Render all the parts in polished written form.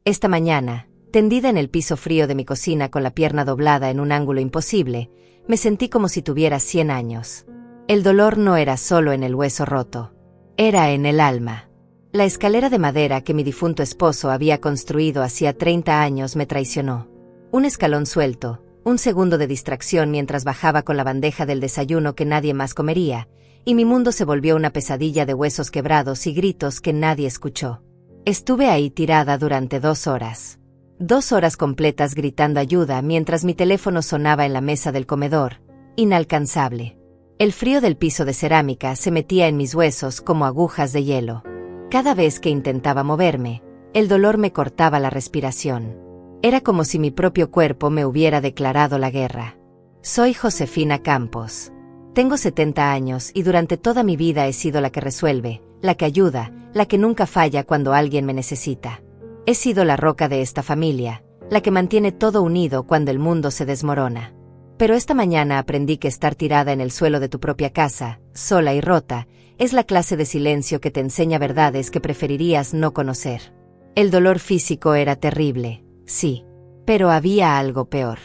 Esta mañana, tendida en el piso frío de mi cocina con la pierna doblada en un ángulo imposible, me sentí como si tuviera 100 años. El dolor no era solo en el hueso roto. Era en el alma. La escalera de madera que mi difunto esposo había construido hacía 30 años me traicionó. Un escalón suelto, un segundo de distracción mientras bajaba con la bandeja del desayuno que nadie más comería, y mi mundo se volvió una pesadilla de huesos quebrados y gritos que nadie escuchó. Estuve ahí tirada durante 2 horas. 2 horas completas gritando ayuda mientras mi teléfono sonaba en la mesa del comedor, inalcanzable. El frío del piso de cerámica se metía en mis huesos como agujas de hielo. Cada vez que intentaba moverme, el dolor me cortaba la respiración. Era como si mi propio cuerpo me hubiera declarado la guerra. Soy Josefina Campos. Tengo 70 años y durante toda mi vida he sido la que resuelve, la que ayuda, la que nunca falla cuando alguien me necesita. He sido la roca de esta familia, la que mantiene todo unido cuando el mundo se desmorona. Pero esta mañana aprendí que estar tirada en el suelo de tu propia casa, sola y rota, es la clase de silencio que te enseña verdades que preferirías no conocer. El dolor físico era terrible, sí, pero había algo peor.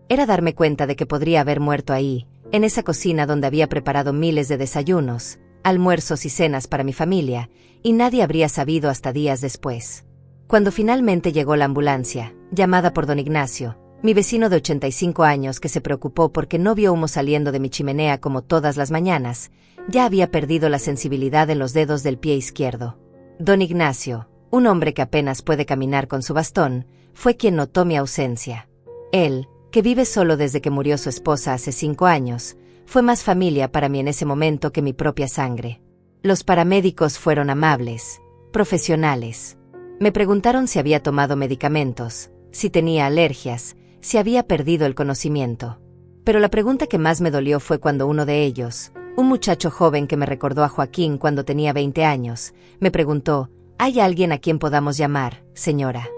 Era darme cuenta de que podría haber muerto ahí, en esa cocina donde había preparado miles de desayunos, almuerzos y cenas para mi familia, y nadie habría sabido hasta días después. Cuando finalmente llegó la ambulancia, llamada por don Ignacio, mi vecino de 85 años que se preocupó porque no vio humo saliendo de mi chimenea como todas las mañanas, ya había perdido la sensibilidad en los dedos del pie izquierdo. Don Ignacio, un hombre que apenas puede caminar con su bastón, fue quien notó mi ausencia. Él, que vive solo desde que murió su esposa hace 5 años, fue más familia para mí en ese momento que mi propia sangre. Los paramédicos fueron amables, profesionales. Me preguntaron si había tomado medicamentos, si tenía alergias, si había perdido el conocimiento. Pero la pregunta que más me dolió fue cuando uno de ellos, un muchacho joven que me recordó a Joaquín cuando tenía 20 años, me preguntó, ¿hay alguien a quien podamos llamar, señora?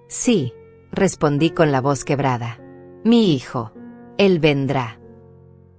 Sí, respondí con la voz quebrada. Mi hijo. Él vendrá.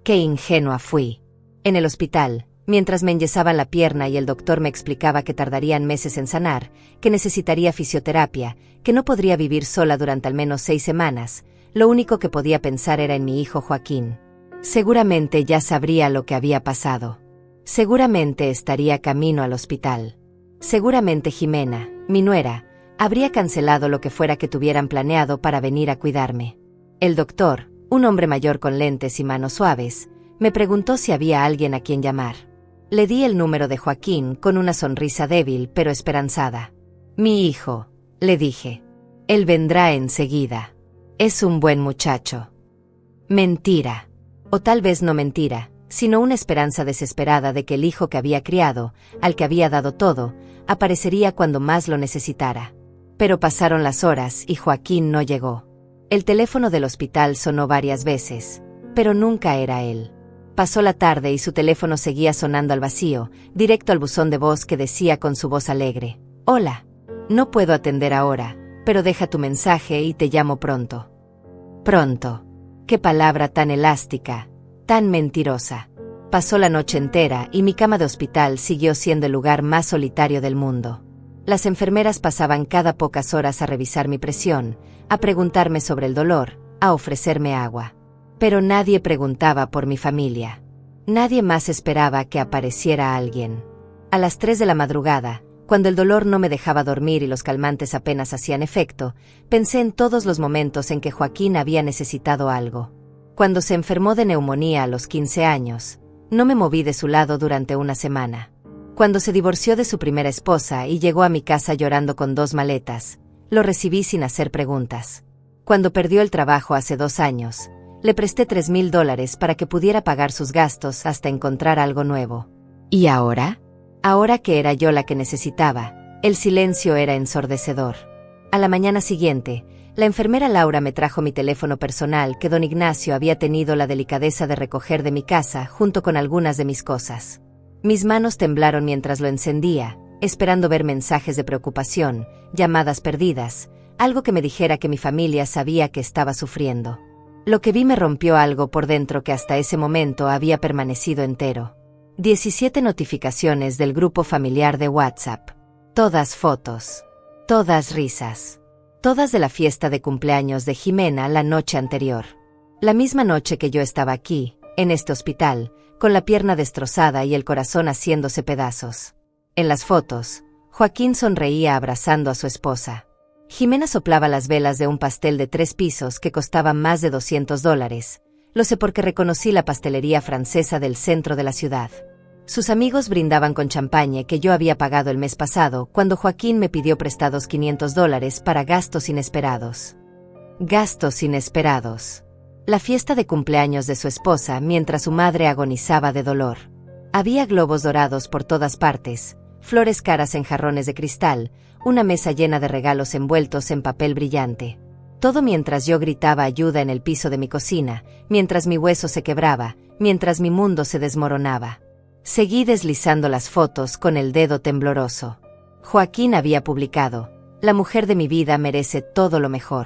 Qué ingenua fui. En el hospital, mientras me enyesaban la pierna y el doctor me explicaba que tardarían meses en sanar, que necesitaría fisioterapia, que no podría vivir sola durante al menos 6 semanas, lo único que podía pensar era en mi hijo Joaquín. Seguramente ya sabría lo que había pasado. Seguramente estaría camino al hospital. Seguramente Jimena, mi nuera, habría cancelado lo que fuera que tuvieran planeado para venir a cuidarme. El doctor, un hombre mayor con lentes y manos suaves, me preguntó si había alguien a quien llamar. Le di el número de Joaquín con una sonrisa débil pero esperanzada. Mi hijo, le dije. Él vendrá enseguida. Es un buen muchacho. Mentira. O tal vez no mentira, sino una esperanza desesperada de que el hijo que había criado, al que había dado todo, aparecería cuando más lo necesitara. Pero pasaron las horas y Joaquín no llegó. El teléfono del hospital sonó varias veces, pero nunca era él. Pasó la tarde y su teléfono seguía sonando al vacío, directo al buzón de voz que decía con su voz alegre: «Hola. No puedo atender ahora, pero deja tu mensaje y te llamo pronto». Pronto. Qué palabra tan elástica, tan mentirosa. Pasó la noche entera y mi cama de hospital siguió siendo el lugar más solitario del mundo. Las enfermeras pasaban cada pocas horas a revisar mi presión, a preguntarme sobre el dolor, a ofrecerme agua. Pero nadie preguntaba por mi familia. Nadie más esperaba que apareciera alguien. A las 3 de la madrugada, cuando el dolor no me dejaba dormir y los calmantes apenas hacían efecto, pensé en todos los momentos en que Joaquín había necesitado algo. Cuando se enfermó de neumonía a los 15 años, no me moví de su lado durante una semana. Cuando se divorció de su primera esposa y llegó a mi casa llorando con 2 maletas, lo recibí sin hacer preguntas. Cuando perdió el trabajo hace 2 años, le presté $3,000 para que pudiera pagar sus gastos hasta encontrar algo nuevo. ¿Y ahora? Ahora que era yo la que necesitaba, el silencio era ensordecedor. A la mañana siguiente, la enfermera Laura me trajo mi teléfono personal que don Ignacio había tenido la delicadeza de recoger de mi casa junto con algunas de mis cosas. Mis manos temblaron mientras lo encendía, esperando ver mensajes de preocupación, llamadas perdidas, algo que me dijera que mi familia sabía que estaba sufriendo. Lo que vi me rompió algo por dentro que hasta ese momento había permanecido entero. 17 notificaciones del grupo familiar de WhatsApp. Todas fotos. Todas risas. todas de la fiesta de cumpleaños de Jimena la noche anterior. La misma noche que yo estaba aquí, en este hospital, con la pierna destrozada y el corazón haciéndose pedazos. En las fotos, Joaquín sonreía abrazando a su esposa. Jimena soplaba las velas de un pastel de 3 pisos que costaba más de $200. Lo sé porque reconocí la pastelería francesa del centro de la ciudad. Sus amigos brindaban con champaña que yo había pagado el mes pasado cuando Joaquín me pidió prestados $500 para gastos inesperados. Gastos inesperados. La fiesta de cumpleaños de su esposa mientras su madre agonizaba de dolor. Había globos dorados por todas partes, flores caras en jarrones de cristal, una mesa llena de regalos envueltos en papel brillante. Todo mientras yo gritaba ayuda en el piso de mi cocina, mientras mi hueso se quebraba, mientras mi mundo se desmoronaba. Seguí deslizando las fotos con el dedo tembloroso. Joaquín había publicado: la mujer de mi vida merece todo lo mejor.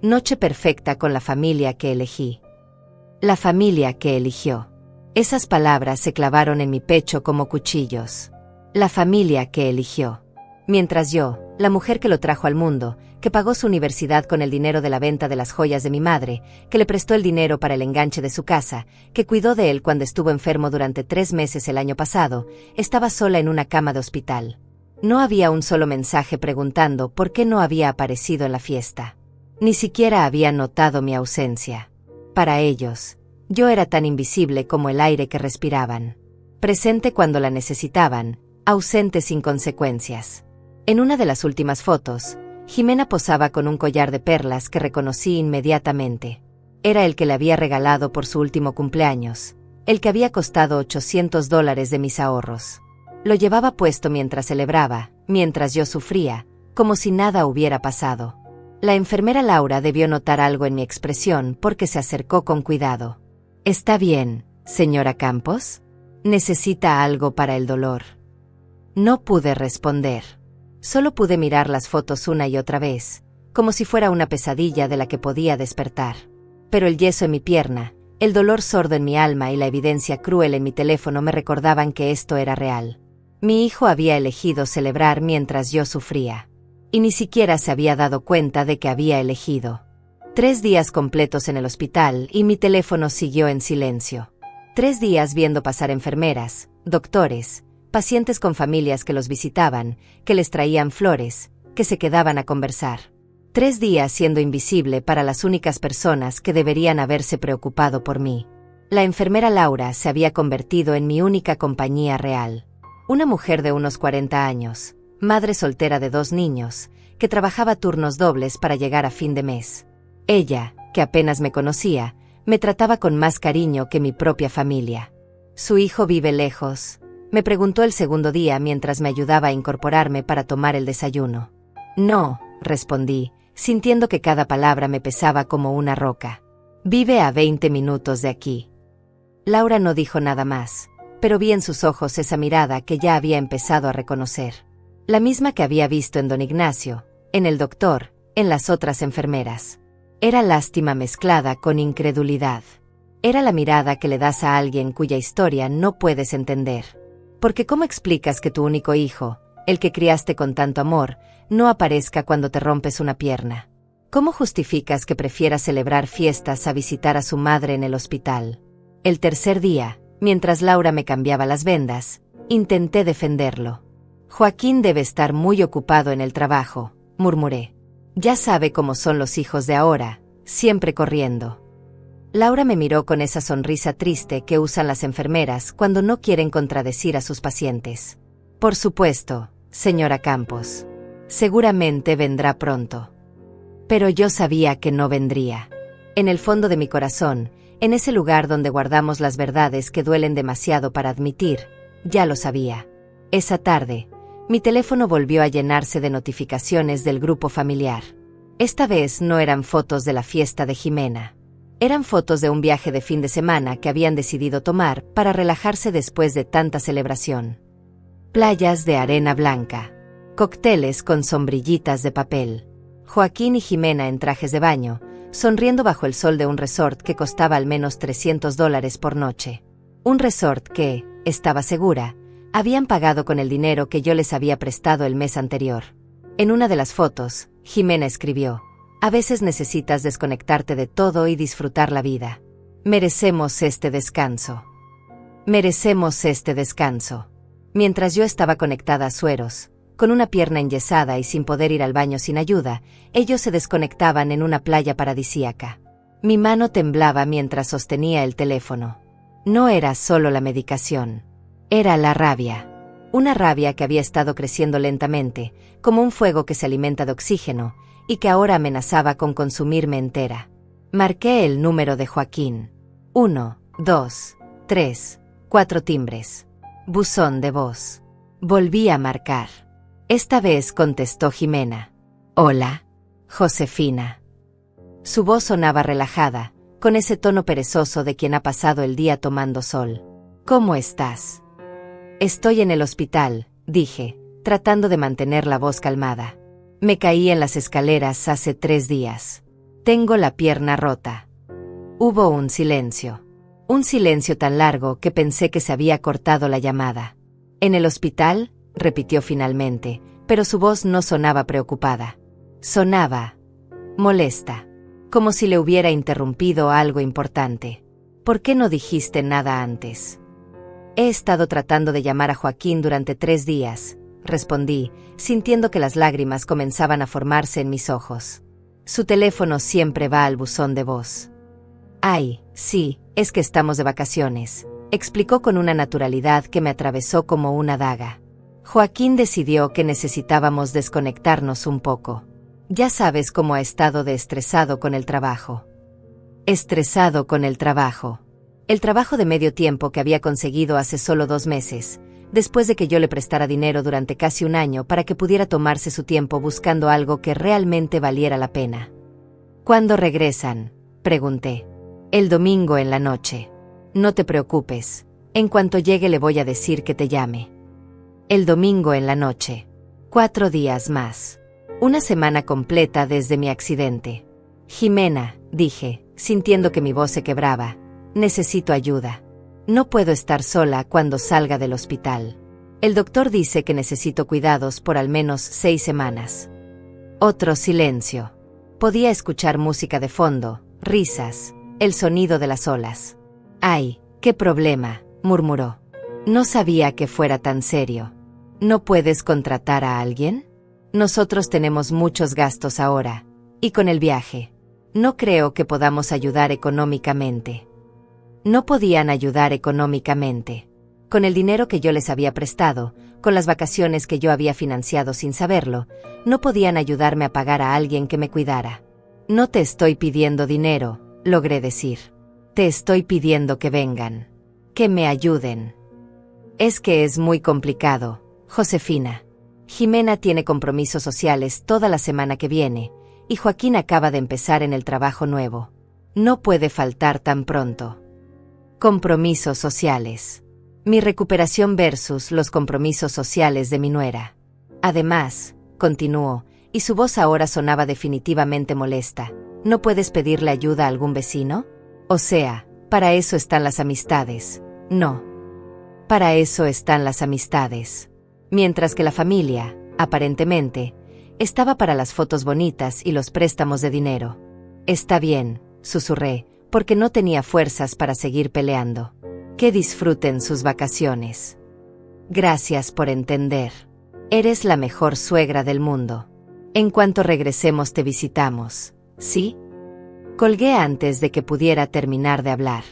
Noche perfecta con la familia que elegí. La familia que eligió. Esas palabras se clavaron en mi pecho como cuchillos. La familia que eligió. Mientras yo, la mujer que lo trajo al mundo, que pagó su universidad con el dinero de la venta de las joyas de mi madre, que le prestó el dinero para el enganche de su casa, que cuidó de él cuando estuvo enfermo durante 3 meses el año pasado, estaba sola en una cama de hospital. No había un solo mensaje preguntando por qué no había aparecido en la fiesta. Ni siquiera había notado mi ausencia. Para ellos, yo era tan invisible como el aire que respiraban. Presente cuando la necesitaban, ausente sin consecuencias. En una de las últimas fotos, Jimena posaba con un collar de perlas que reconocí inmediatamente. Era el que le había regalado por su último cumpleaños, el que había costado $800 de mis ahorros. Lo llevaba puesto mientras celebraba, mientras yo sufría, como si nada hubiera pasado. La enfermera Laura debió notar algo en mi expresión porque se acercó con cuidado. ¿Está bien, señora Campos? ¿Necesita algo para el dolor? No pude responder. Solo pude mirar las fotos una y otra vez, como si fuera una pesadilla de la que podía despertar. Pero el yeso en mi pierna, el dolor sordo en mi alma y la evidencia cruel en mi teléfono me recordaban que esto era real. Mi hijo había elegido celebrar mientras yo sufría. Y ni siquiera se había dado cuenta de que había elegido. 3 días completos en el hospital y mi teléfono siguió en silencio. 3 días viendo pasar enfermeras, doctores, pacientes con familias que los visitaban, que les traían flores, que se quedaban a conversar. 3 días siendo invisible para las únicas personas que deberían haberse preocupado por mí. La enfermera Laura se había convertido en mi única compañía real. Una mujer de unos 40 años, madre soltera de 2 niños, que trabajaba turnos dobles para llegar a fin de mes. Ella, que apenas me conocía, me trataba con más cariño que mi propia familia. ¿Su hijo vive lejos?, me preguntó el segundo día mientras me ayudaba a incorporarme para tomar el desayuno. No, respondí, sintiendo que cada palabra me pesaba como una roca. Vive a 20 minutos de aquí. Laura no dijo nada más, pero vi en sus ojos esa mirada que ya había empezado a reconocer. La misma que había visto en don Ignacio, en el doctor, en las otras enfermeras. Era lástima mezclada con incredulidad. Era la mirada que le das a alguien cuya historia no puedes entender. Porque ¿cómo explicas que tu único hijo, el que criaste con tanto amor, no aparezca cuando te rompes una pierna? ¿Cómo justificas que prefieras celebrar fiestas a visitar a su madre en el hospital? El tercer día, mientras Laura me cambiaba las vendas, intenté defenderlo. Joaquín debe estar muy ocupado en el trabajo, murmuré. Ya sabe cómo son los hijos de ahora, siempre corriendo. Laura me miró con esa sonrisa triste que usan las enfermeras cuando no quieren contradecir a sus pacientes. Por supuesto, señora Campos. Seguramente vendrá pronto. Pero yo sabía que no vendría. En el fondo de mi corazón, en ese lugar donde guardamos las verdades que duelen demasiado para admitir, ya lo sabía. Esa tarde, mi teléfono volvió a llenarse de notificaciones del grupo familiar. Esta vez no eran fotos de la fiesta de Jimena. Eran fotos de un viaje de fin de semana que habían decidido tomar para relajarse después de tanta celebración. Playas de arena blanca. Cócteles con sombrillitas de papel. Joaquín y Jimena en trajes de baño, sonriendo bajo el sol de un resort que costaba al menos $300 por noche. Un resort que, estaba segura, habían pagado con el dinero que yo les había prestado el mes anterior. En una de las fotos, Jimena escribió. A veces necesitas desconectarte de todo y disfrutar la vida. Merecemos este descanso. Merecemos este descanso. Mientras yo estaba conectada a sueros, con una pierna enyesada y sin poder ir al baño sin ayuda, ellos se desconectaban en una playa paradisíaca. Mi mano temblaba mientras sostenía el teléfono. No era solo la medicación. Era la rabia. Una rabia que había estado creciendo lentamente, como un fuego que se alimenta de oxígeno, y que ahora amenazaba con consumirme entera. Marqué el número de Joaquín. 1, 2, 3, 4 timbres. Buzón de voz. Volví a marcar. Esta vez contestó Jimena. Hola, Josefina. Su voz sonaba relajada, con ese tono perezoso de quien ha pasado el día tomando sol. ¿Cómo estás? Estoy en el hospital, dije, tratando de mantener la voz calmada. Me caí en las escaleras hace 3 días. Tengo la pierna rota. Hubo un silencio tan largo que pensé que se había cortado la llamada. ¿En el hospital?, repitió finalmente, pero su voz no sonaba preocupada. Sonaba molesta, como si le hubiera interrumpido algo importante. ¿Por qué no dijiste nada antes? He estado tratando de llamar a Joaquín durante 3 días, respondí, sintiendo que las lágrimas comenzaban a formarse en mis ojos. Su teléfono siempre va al buzón de voz. Ay, sí, es que estamos de vacaciones, explicó con una naturalidad que me atravesó como una daga. Joaquín decidió que necesitábamos desconectarnos un poco. Ya sabes cómo ha estado de estresado con el trabajo. Estresado con el trabajo. El trabajo de medio tiempo que había conseguido hace solo 2 meses, después de que yo le prestara dinero durante casi 1 año para que pudiera tomarse su tiempo buscando algo que realmente valiera la pena. ¿Cuándo regresan?, pregunté. El domingo en la noche. No te preocupes, en cuanto llegue le voy a decir que te llame. El domingo en la noche. 4 días más. 1 semana completa desde mi accidente. Jimena, dije, sintiendo que mi voz se quebraba, necesito ayuda. No puedo estar sola cuando salga del hospital. El doctor dice que necesito cuidados por al menos 6 semanas. Otro silencio. Podía escuchar música de fondo, risas, el sonido de las olas. Ay, qué problema, murmuró. No sabía que fuera tan serio. ¿No puedes contratar a alguien? Nosotros tenemos muchos gastos ahora, y con el viaje. No creo que podamos ayudar económicamente. No podían ayudar económicamente. Con el dinero que yo les había prestado, con las vacaciones que yo había financiado sin saberlo, no podían ayudarme a pagar a alguien que me cuidara. No te estoy pidiendo dinero, logré decir. Te estoy pidiendo que vengan. Que me ayuden. Es que es muy complicado, Josefina. Jimena tiene compromisos sociales toda la semana que viene, y Joaquín acaba de empezar en el trabajo nuevo. No puede faltar tan pronto. Compromisos sociales. Mi recuperación versus los compromisos sociales de mi nuera. Además, continuó, y su voz ahora sonaba definitivamente molesta, ¿no puedes pedirle ayuda a algún vecino? O sea, para eso están las amistades. No. Para eso están las amistades. Mientras que la familia, aparentemente, estaba para las fotos bonitas y los préstamos de dinero. Está bien, susurré, porque no tenía fuerzas para seguir peleando. Que disfruten sus vacaciones. Gracias por entender. Eres la mejor suegra del mundo. En cuanto regresemos te visitamos, ¿sí? Colgué antes de que pudiera terminar de hablar.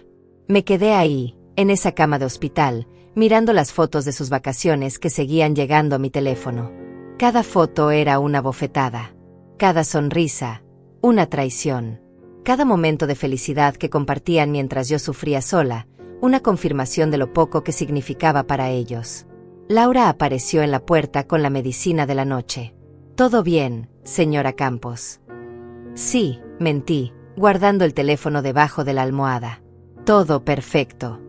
Me quedé ahí, en esa cama de hospital, mirando las fotos de sus vacaciones que seguían llegando a mi teléfono. Cada foto era una bofetada. Cada sonrisa, una traición. Cada momento de felicidad que compartían mientras yo sufría sola, una confirmación de lo poco que significaba para ellos. Laura apareció en la puerta con la medicina de la noche. «¿Todo bien, señora Campos?» «Sí», mentí, guardando el teléfono debajo de la almohada. «Todo perfecto».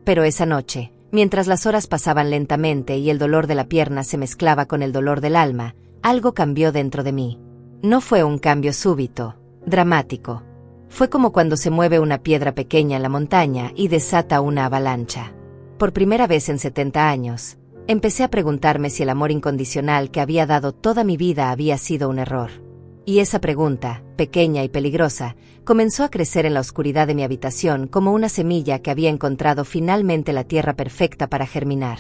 Pero esa noche, mientras las horas pasaban lentamente y el dolor de la pierna se mezclaba con el dolor del alma, algo cambió dentro de mí. No fue un cambio súbito, dramático. Fue como cuando se mueve una piedra pequeña en la montaña y desata una avalancha. Por primera vez en 70 años, Empecé a preguntarme si el amor incondicional que había dado toda mi vida había sido un error. Y esa pregunta, pequeña y peligrosa, comenzó a crecer en la oscuridad de mi habitación como una semilla que había encontrado finalmente la tierra perfecta para germinar.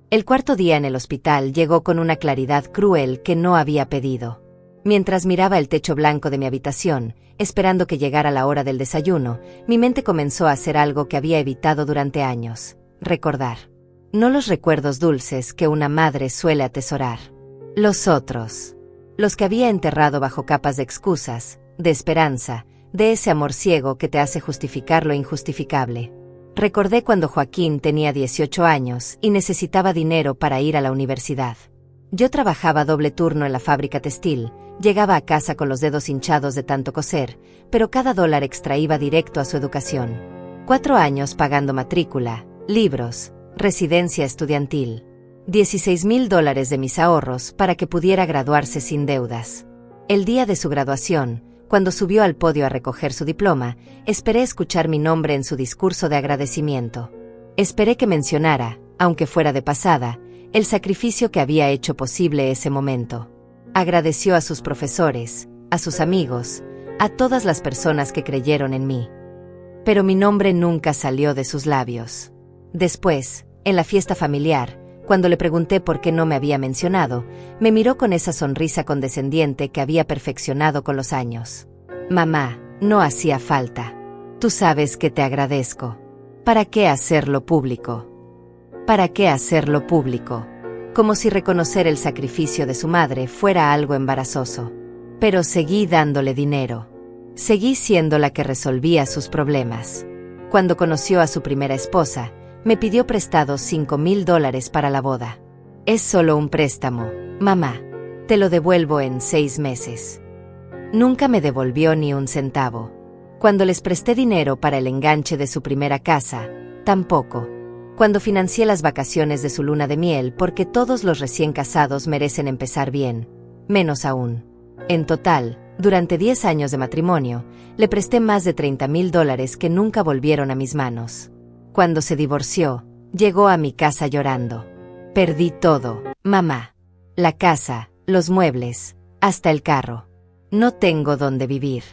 El cuarto día en el hospital llegó con una claridad cruel que no había pedido. Mientras miraba el techo blanco de mi habitación, esperando que llegara la hora del desayuno, mi mente comenzó a hacer algo que había evitado durante años: recordar. No los recuerdos dulces que una madre suele atesorar. Los otros. Los que había enterrado bajo capas de excusas, de esperanza, de ese amor ciego que te hace justificar lo injustificable. Recordé cuando Joaquín tenía 18 años y necesitaba dinero para ir a la universidad. Yo trabajaba doble turno en la fábrica textil, llegaba a casa con los dedos hinchados de tanto coser, pero cada dólar extra iba directo a su educación. 4 años pagando matrícula, libros, residencia estudiantil. $16,000 de mis ahorros para que pudiera graduarse sin deudas. El día de su graduación, cuando subió al podio a recoger su diploma, esperé escuchar mi nombre en su discurso de agradecimiento. Esperé que mencionara, aunque fuera de pasada, el sacrificio que había hecho posible ese momento. Agradeció a sus profesores, a sus amigos, a todas las personas que creyeron en mí. Pero mi nombre nunca salió de sus labios. Después, en la fiesta familiar, cuando le pregunté por qué no me había mencionado, me miró con esa sonrisa condescendiente que había perfeccionado con los años. Mamá, no hacía falta. Tú sabes que te agradezco. ¿Para qué hacerlo público? ¿Para qué hacerlo público? Como si reconocer el sacrificio de su madre fuera algo embarazoso. Pero seguí dándole dinero. Seguí siendo la que resolvía sus problemas. Cuando conoció a su primera esposa, me pidió prestados $5,000 para la boda. Es solo un préstamo, mamá. Te lo devuelvo en 6 meses. Nunca me devolvió ni un centavo. Cuando les presté dinero para el enganche de su primera casa, tampoco. Cuando financié las vacaciones de su luna de miel porque todos los recién casados merecen empezar bien, menos aún. En total, durante 10 años de matrimonio, le presté más de $30,000 que nunca volvieron a mis manos. Cuando se divorció, llegó a mi casa llorando. Perdí todo, mamá. La casa, los muebles, hasta el carro. No tengo dónde vivir.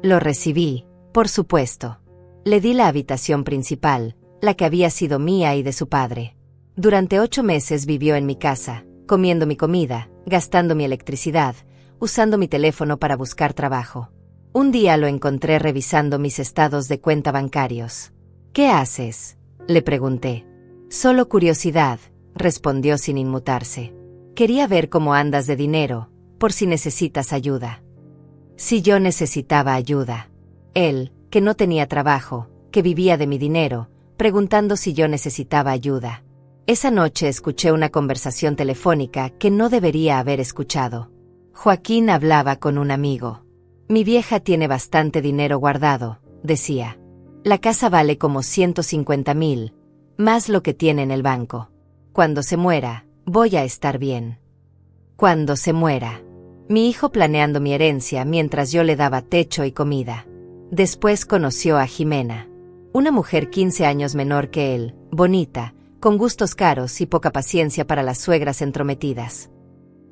Lo recibí, por supuesto. Le di la habitación principal, la que había sido mía y de su padre. Durante 8 meses vivió en mi casa, comiendo mi comida, gastando mi electricidad, usando mi teléfono para buscar trabajo. Un día lo encontré revisando mis estados de cuenta bancarios. ¿Qué haces?, le pregunté. Solo curiosidad, respondió sin inmutarse. Quería ver cómo andas de dinero, por si necesitas ayuda. Si yo necesitaba ayuda. Él, que no tenía trabajo, que vivía de mi dinero, preguntando si yo necesitaba ayuda. Esa noche escuché una conversación telefónica que no debería haber escuchado. Joaquín hablaba con un amigo. Mi vieja tiene bastante dinero guardado, decía. La casa vale como 150,000, más lo que tiene en el banco. Cuando se muera, voy a estar bien. Cuando se muera. Mi hijo planeando mi herencia mientras yo le daba techo y comida. Después conoció a Jimena. Una mujer 15 años menor que él, bonita, con gustos caros y poca paciencia para las suegras entrometidas.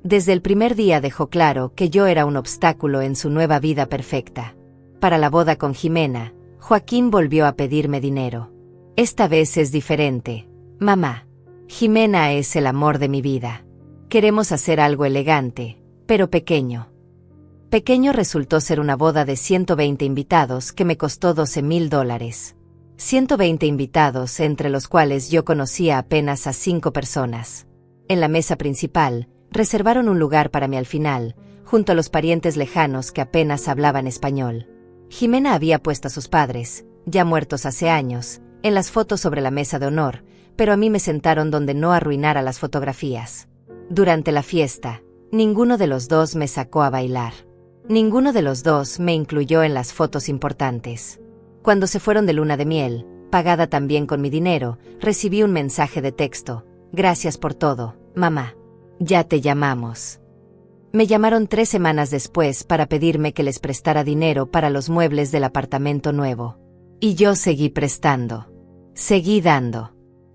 Desde el primer día dejó claro que yo era un obstáculo en su nueva vida perfecta. Para la boda con Jimena, Joaquín volvió a pedirme dinero. Esta vez es diferente, mamá. Jimena es el amor de mi vida. Queremos hacer algo elegante, pero pequeño. Pequeño resultó ser una boda de 120 invitados que me costó $12,000. 120 invitados entre los cuales yo conocía apenas a 5 personas. En la mesa principal, reservaron un lugar para mí al final, junto a los parientes lejanos que apenas hablaban español. Jimena había puesto a sus padres, ya muertos hace años, en las fotos sobre la mesa de honor, pero a mí me sentaron donde no arruinara las fotografías. Durante la fiesta, ninguno de los dos me sacó a bailar. Ninguno de los dos me incluyó en las fotos importantes. Cuando se fueron de luna de miel, pagada también con mi dinero, recibí un mensaje de texto. Gracias por todo, mamá. Ya te llamamos. Me llamaron 3 semanas después para pedirme que les prestara dinero para los muebles del apartamento nuevo. Y yo seguí prestando. Seguí dando.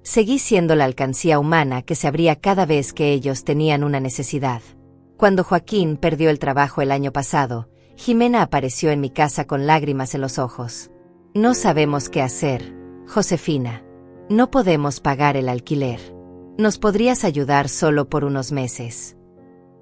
Seguí siendo la alcancía humana que se abría cada vez que ellos tenían una necesidad. Cuando Joaquín perdió el trabajo el año pasado, Jimena apareció en mi casa con lágrimas en los ojos. No sabemos qué hacer, Josefina. No podemos pagar el alquiler. ¿Nos podrías ayudar solo por unos meses?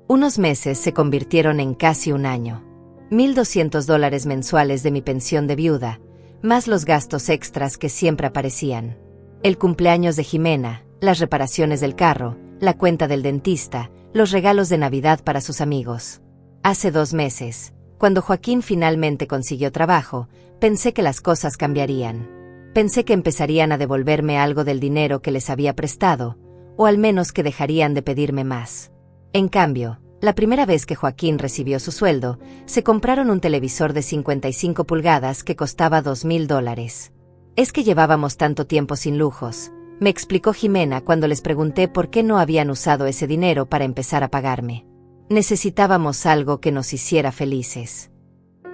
Unos meses se convirtieron en casi un año. $1,200 mensuales de mi pensión de viuda, más los gastos extras que siempre aparecían. El cumpleaños de Jimena, las reparaciones del carro, la cuenta del dentista, los regalos de Navidad para sus amigos. Hace 2 meses, cuando Joaquín finalmente consiguió trabajo, pensé que las cosas cambiarían. Pensé que empezarían a devolverme algo del dinero que les había prestado, o al menos que dejarían de pedirme más. En cambio, la primera vez que Joaquín recibió su sueldo, se compraron un televisor de 55 pulgadas que costaba $2,000. Es que llevábamos tanto tiempo sin lujos, me explicó Jimena cuando les pregunté por qué no habían usado ese dinero para empezar a pagarme. Necesitábamos algo que nos hiciera felices.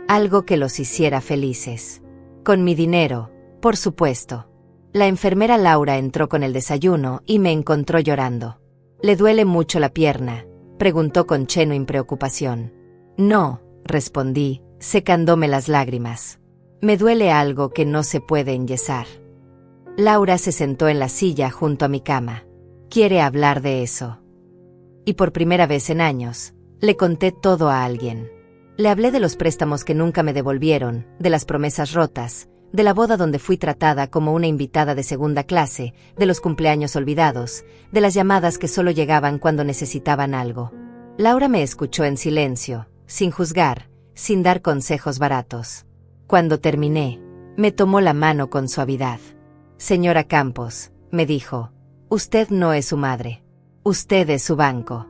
Algo que los hiciera felices. Con mi dinero, por supuesto. La enfermera Laura entró con el desayuno y me encontró llorando. ¿Le duele mucho la pierna?, preguntó con genuina preocupación. No, respondí, secándome las lágrimas. Me duele algo que no se puede enyesar. Laura se sentó en la silla junto a mi cama. Quiere hablar de eso. Y por primera vez en años, le conté todo a alguien. Le hablé de los préstamos que nunca me devolvieron, de las promesas rotas, de la boda donde fui tratada como una invitada de segunda clase, de los cumpleaños olvidados, de las llamadas que solo llegaban cuando necesitaban algo. Laura me escuchó en silencio, sin juzgar, sin dar consejos baratos. Cuando terminé, me tomó la mano con suavidad. Señora Campos, me dijo, usted no es su madre. Usted es su banco.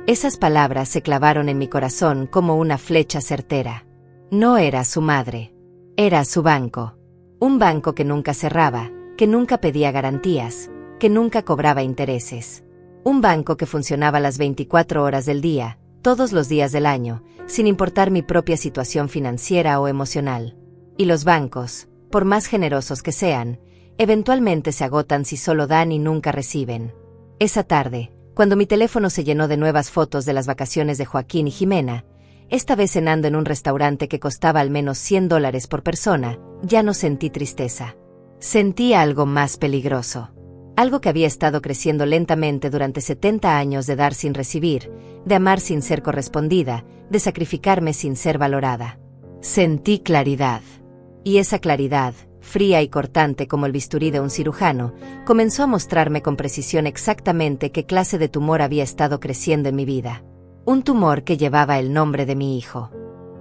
Esas palabras se clavaron en mi corazón como una flecha certera. No era su madre. Era su banco. Un banco que nunca cerraba, que nunca pedía garantías, que nunca cobraba intereses. Un banco que funcionaba las 24 horas del día, todos los días del año, sin importar mi propia situación financiera o emocional. Y los bancos, por más generosos que sean, eventualmente se agotan si solo dan y nunca reciben. Esa tarde, cuando mi teléfono se llenó de nuevas fotos de las vacaciones de Joaquín y Jimena, esta vez cenando en un restaurante que costaba al menos $100 por persona, ya no sentí tristeza. Sentí algo más peligroso. Algo que había estado creciendo lentamente durante 70 años de dar sin recibir, de amar sin ser correspondida, de sacrificarme sin ser valorada. Sentí claridad. Y esa claridad, fría y cortante como el bisturí de un cirujano, comenzó a mostrarme con precisión exactamente qué clase de tumor había estado creciendo en mi vida. Un tumor que llevaba el nombre de mi hijo.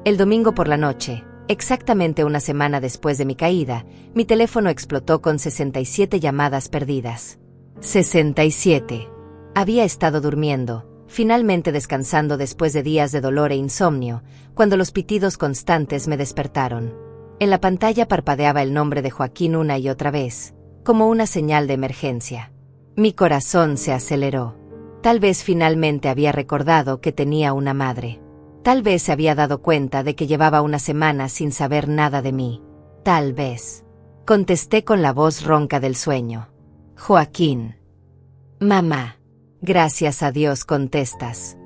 El domingo por la noche, exactamente una semana después de mi caída, mi teléfono explotó con 67 llamadas perdidas. 67. Había estado durmiendo, finalmente descansando después de días de dolor e insomnio, cuando los pitidos constantes me despertaron. En la pantalla parpadeaba el nombre de Joaquín una y otra vez, como una señal de emergencia. Mi corazón se aceleró. Tal vez finalmente había recordado que tenía una madre. Tal vez se había dado cuenta de que llevaba una semana sin saber nada de mí. Tal vez. Contesté con la voz ronca del sueño. Joaquín. Mamá. Gracias a Dios contestas.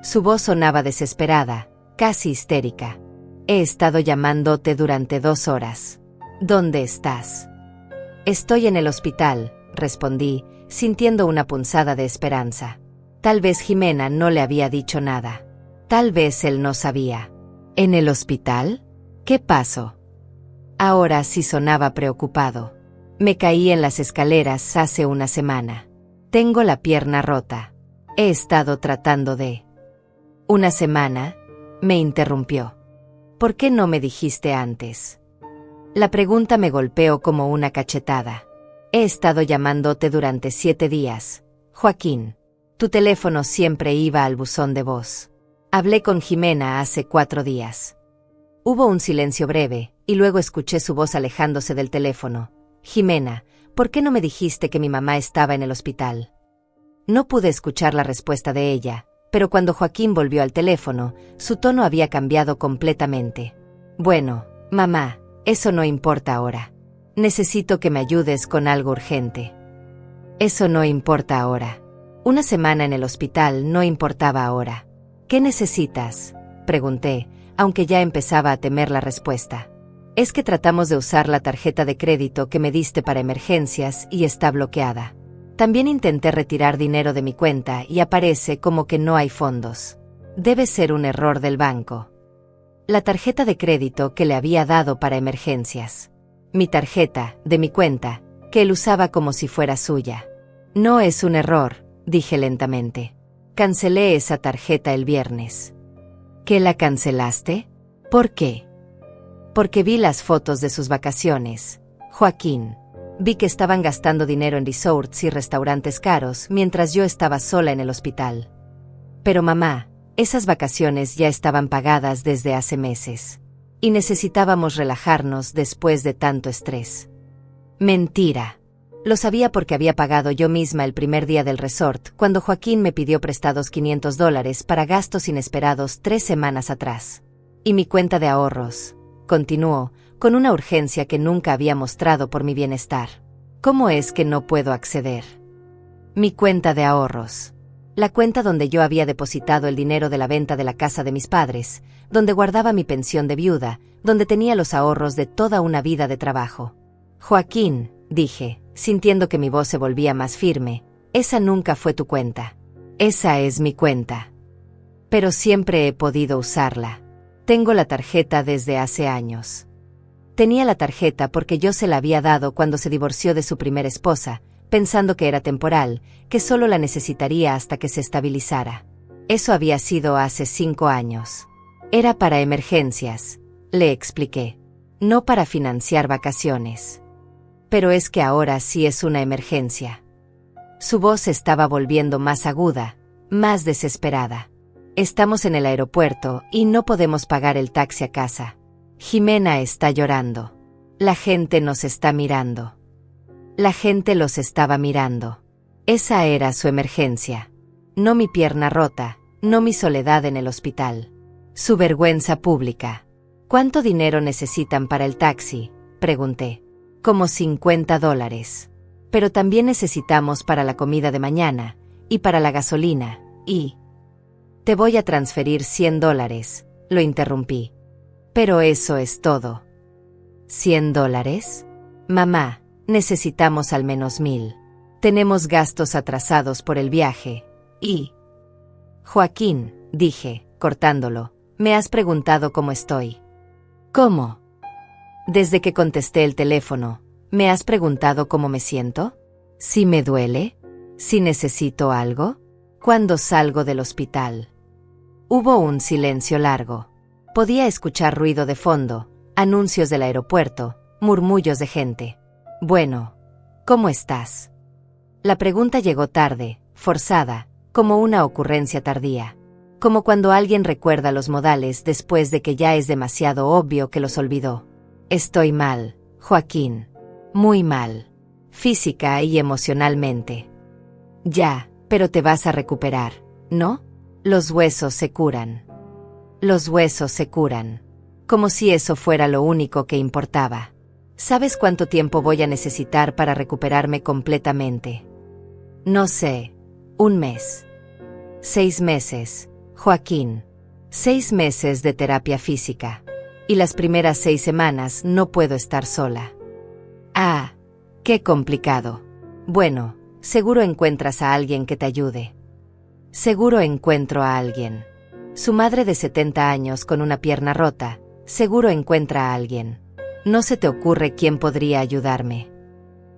Su voz sonaba desesperada, casi histérica. He estado llamándote durante 2 horas. ¿Dónde estás? Estoy en el hospital, respondí, sintiendo una punzada de esperanza. Tal vez Jimena no le había dicho nada. Tal vez él no sabía. ¿En el hospital? ¿Qué pasó? Ahora sí sonaba preocupado. Me caí en las escaleras hace una semana. Tengo la pierna rota. He estado tratando de... ¿Una semana? Me interrumpió. ¿Por qué no me dijiste antes? La pregunta me golpeó como una cachetada. He estado llamándote durante 7 días, Joaquín. Tu teléfono siempre iba al buzón de voz. Hablé con Jimena hace 4 días. Hubo un silencio breve, y luego escuché su voz alejándose del teléfono. Jimena, ¿por qué no me dijiste que mi mamá estaba en el hospital? No pude escuchar la respuesta de ella, pero cuando Joaquín volvió al teléfono, su tono había cambiado completamente. Bueno, mamá, eso no importa ahora. Necesito que me ayudes con algo urgente. Eso no importa ahora. Una semana en el hospital no importaba ahora. ¿Qué necesitas?, pregunté, aunque ya empezaba a temer la respuesta. Es que tratamos de usar la tarjeta de crédito que me diste para emergencias y está bloqueada. También intenté retirar dinero de mi cuenta y aparece como que no hay fondos. Debe ser un error del banco. La tarjeta de crédito que le había dado para emergencias. Mi tarjeta, de mi cuenta, que él usaba como si fuera suya. No es un error, dije lentamente. Cancelé esa tarjeta el viernes. ¿Qué la cancelaste? ¿Por qué? Porque vi las fotos de sus vacaciones, Joaquín. Vi que estaban gastando dinero en resorts y restaurantes caros mientras yo estaba sola en el hospital. Pero mamá, esas vacaciones ya estaban pagadas desde hace meses. Y necesitábamos relajarnos después de tanto estrés. Mentira. Lo sabía porque había pagado yo misma el primer día del resort cuando Joaquín me pidió prestados $500 para gastos inesperados 3 semanas atrás. Y mi cuenta de ahorros, continuó, con una urgencia que nunca había mostrado por mi bienestar. ¿Cómo es que no puedo acceder? Mi cuenta de ahorros. La cuenta donde yo había depositado el dinero de la venta de la casa de mis padres, donde guardaba mi pensión de viuda, donde tenía los ahorros de toda una vida de trabajo. Joaquín, dije, sintiendo que mi voz se volvía más firme, esa nunca fue tu cuenta. Esa es mi cuenta. Pero siempre he podido usarla. Tengo la tarjeta desde hace años. Tenía la tarjeta porque yo se la había dado cuando se divorció de su primera esposa, pensando que era temporal, que solo la necesitaría hasta que se estabilizara. Eso había sido hace 5 años. Era para emergencias, le expliqué. No para financiar vacaciones. Pero es que ahora sí es una emergencia. Su voz se estaba volviendo más aguda, más desesperada. Estamos en el aeropuerto y no podemos pagar el taxi a casa. Jimena está llorando. La gente nos está mirando. La gente los estaba mirando. Esa era su emergencia. No mi pierna rota, no mi soledad en el hospital. Su vergüenza pública. ¿Cuánto dinero necesitan para el taxi?, pregunté. Como $50. Pero también necesitamos para la comida de mañana, y para la gasolina, y... Te voy a transferir $100, lo interrumpí. Pero eso es todo. ¿$100? Mamá, necesitamos al menos 1000. Tenemos gastos atrasados por el viaje, y... Joaquín, dije, cortándolo, me has preguntado cómo estoy. ¿Cómo? Desde que contesté el teléfono, ¿me has preguntado cómo me siento? ¿Si me duele? ¿Si necesito algo? ¿Cuándo salgo del hospital? Hubo un silencio largo. Podía escuchar ruido de fondo, anuncios del aeropuerto, murmullos de gente. Bueno, ¿cómo estás? La pregunta llegó tarde, forzada, como una ocurrencia tardía. Como cuando alguien recuerda los modales después de que ya es demasiado obvio que los olvidó. Estoy mal, Joaquín. Muy mal. Física y emocionalmente. Ya, pero te vas a recuperar, ¿no? Los huesos se curan. Los huesos se curan. Como si eso fuera lo único que importaba. ¿Sabes cuánto tiempo voy a necesitar para recuperarme completamente? No sé. 1 mes. 6 meses, Joaquín. 6 meses de terapia física. Y las primeras 6 semanas no puedo estar sola. Ah, qué complicado. Bueno, seguro encuentras a alguien que te ayude. Seguro encuentro a alguien. Su madre de 70 años con una pierna rota, seguro encuentra a alguien. ¿No se te ocurre quién podría ayudarme?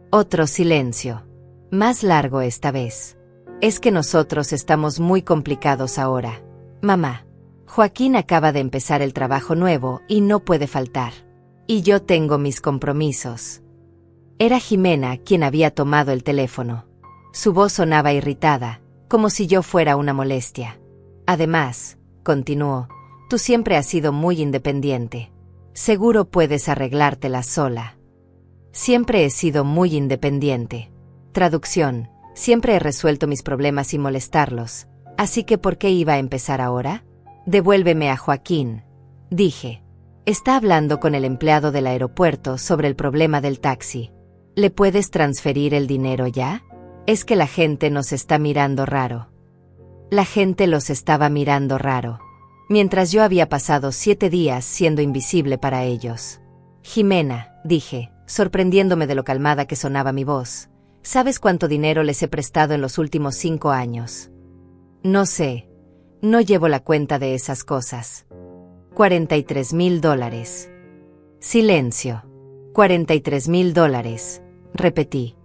Otro silencio. Más largo esta vez. Es que nosotros estamos muy complicados ahora. Mamá. Joaquín acaba de empezar el trabajo nuevo y no puede faltar. Y yo tengo mis compromisos. Era Jimena quien había tomado el teléfono. Su voz sonaba irritada, como si yo fuera una molestia. Además, continuó, tú siempre has sido muy independiente. Seguro puedes arreglártela sola. Siempre he sido muy independiente. Traducción, siempre he resuelto mis problemas sin molestarlos, así que ¿por qué iba a empezar ahora? Devuélveme a Joaquín, dije. Está hablando con el empleado del aeropuerto sobre el problema del taxi. ¿Le puedes transferir el dinero ya? Es que la gente nos está mirando raro. La gente los estaba mirando raro. Mientras yo había pasado 7 días siendo invisible para ellos. Jimena, dije, sorprendiéndome de lo calmada que sonaba mi voz. ¿Sabes cuánto dinero les he prestado en los últimos 5 años? No sé. No llevo la cuenta de esas cosas. $43,000. Silencio. $43,000, repetí.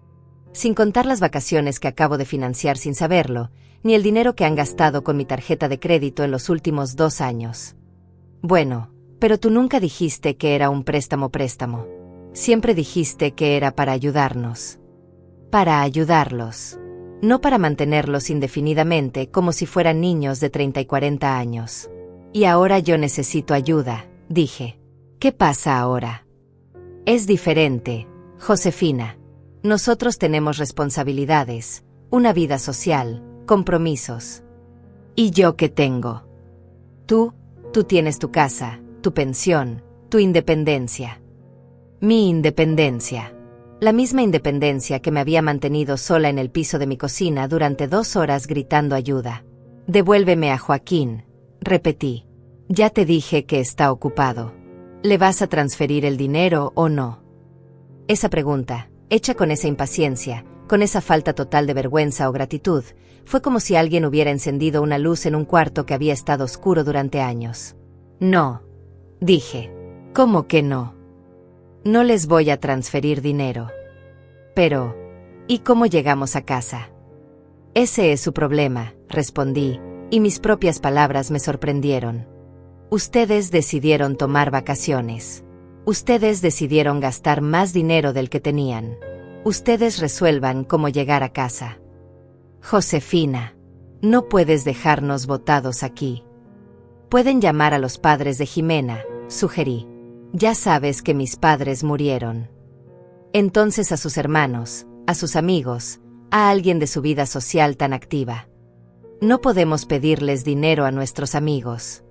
Sin contar las vacaciones que acabo de financiar sin saberlo, ni el dinero que han gastado con mi tarjeta de crédito en los últimos 2 años. Bueno, pero tú nunca dijiste que era un préstamo. Siempre dijiste que era para ayudarnos. Para ayudarlos. No para mantenerlos indefinidamente como si fueran niños de 30 y 40 años. Y ahora yo necesito ayuda, dije. ¿Qué pasa ahora? Es diferente, Josefina. Nosotros tenemos responsabilidades, una vida social, compromisos. ¿Y yo qué tengo? Tú tienes tu casa, tu pensión, tu independencia. Mi independencia. La misma independencia que me había mantenido sola en el piso de mi cocina durante 2 horas gritando ayuda. Devuélveme a Joaquín, repetí. Ya te dije que está ocupado. ¿Le vas a transferir el dinero o no? Esa pregunta, hecha con esa impaciencia, con esa falta total de vergüenza o gratitud, fue como si alguien hubiera encendido una luz en un cuarto que había estado oscuro durante años. No, dije. ¿Cómo que no? No les voy a transferir dinero. Pero, ¿y cómo llegamos a casa? Ese es su problema, respondí, y mis propias palabras me sorprendieron. Ustedes decidieron tomar vacaciones. Ustedes decidieron gastar más dinero del que tenían. Ustedes resuelvan cómo llegar a casa. Josefina, no puedes dejarnos botados aquí. Pueden llamar a los padres de Jimena, sugerí. Ya sabes que mis padres murieron. Entonces a sus hermanos, a sus amigos, a alguien de su vida social tan activa. No podemos pedirles dinero a nuestros amigos.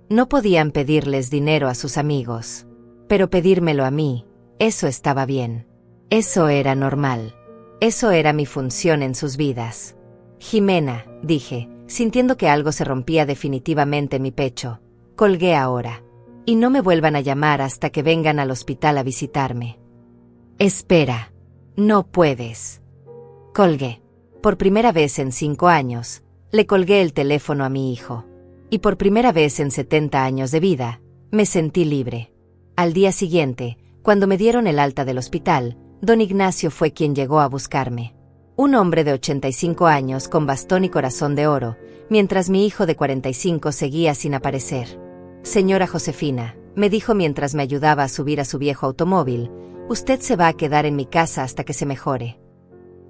No podían pedirles dinero a sus amigos. Pero pedírmelo a mí, eso estaba bien. Eso era normal. Eso era mi función en sus vidas. Jimena, dije, sintiendo que algo se rompía definitivamente en mi pecho. Colgué ahora. Y no me vuelvan a llamar hasta que vengan al hospital a visitarme. Espera. No puedes. Colgué. Por primera vez en 5 años, le colgué el teléfono a mi hijo. Y por primera vez en 70 años de vida, me sentí libre. Al día siguiente, cuando me dieron el alta del hospital, don Ignacio fue quien llegó a buscarme. Un hombre de 85 años con bastón y corazón de oro, mientras mi hijo de 45 seguía sin aparecer. Señora Josefina, me dijo mientras me ayudaba a subir a su viejo automóvil, usted se va a quedar en mi casa hasta que se mejore.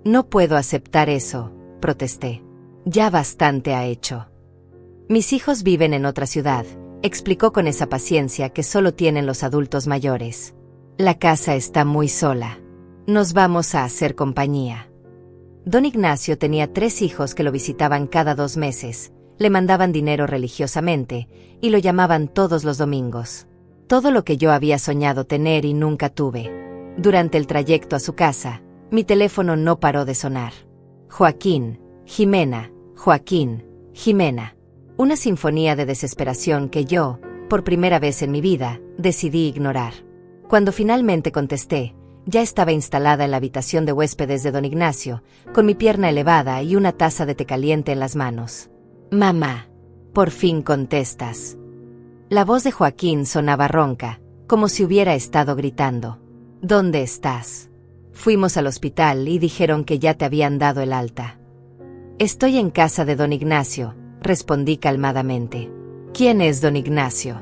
No puedo aceptar eso, protesté. Ya bastante ha hecho. Mis hijos viven en otra ciudad, explicó con esa paciencia que solo tienen los adultos mayores. La casa está muy sola. Nos vamos a hacer compañía. Don Ignacio tenía 3 hijos que lo visitaban cada 2 meses, le mandaban dinero religiosamente, y lo llamaban todos los domingos. Todo lo que yo había soñado tener y nunca tuve. Durante el trayecto a su casa, mi teléfono no paró de sonar. Joaquín, Jimena, Joaquín, Jimena. Una sinfonía de desesperación que yo, por primera vez en mi vida, decidí ignorar. Cuando finalmente contesté, ya estaba instalada en la habitación de huéspedes de don Ignacio, con mi pierna elevada y una taza de té caliente en las manos. Mamá, por fin contestas. La voz de Joaquín sonaba ronca, como si hubiera estado gritando. ¿Dónde estás? Fuimos al hospital y dijeron que ya te habían dado el alta. Estoy en casa de don Ignacio, respondí calmadamente. ¿Quién es don Ignacio?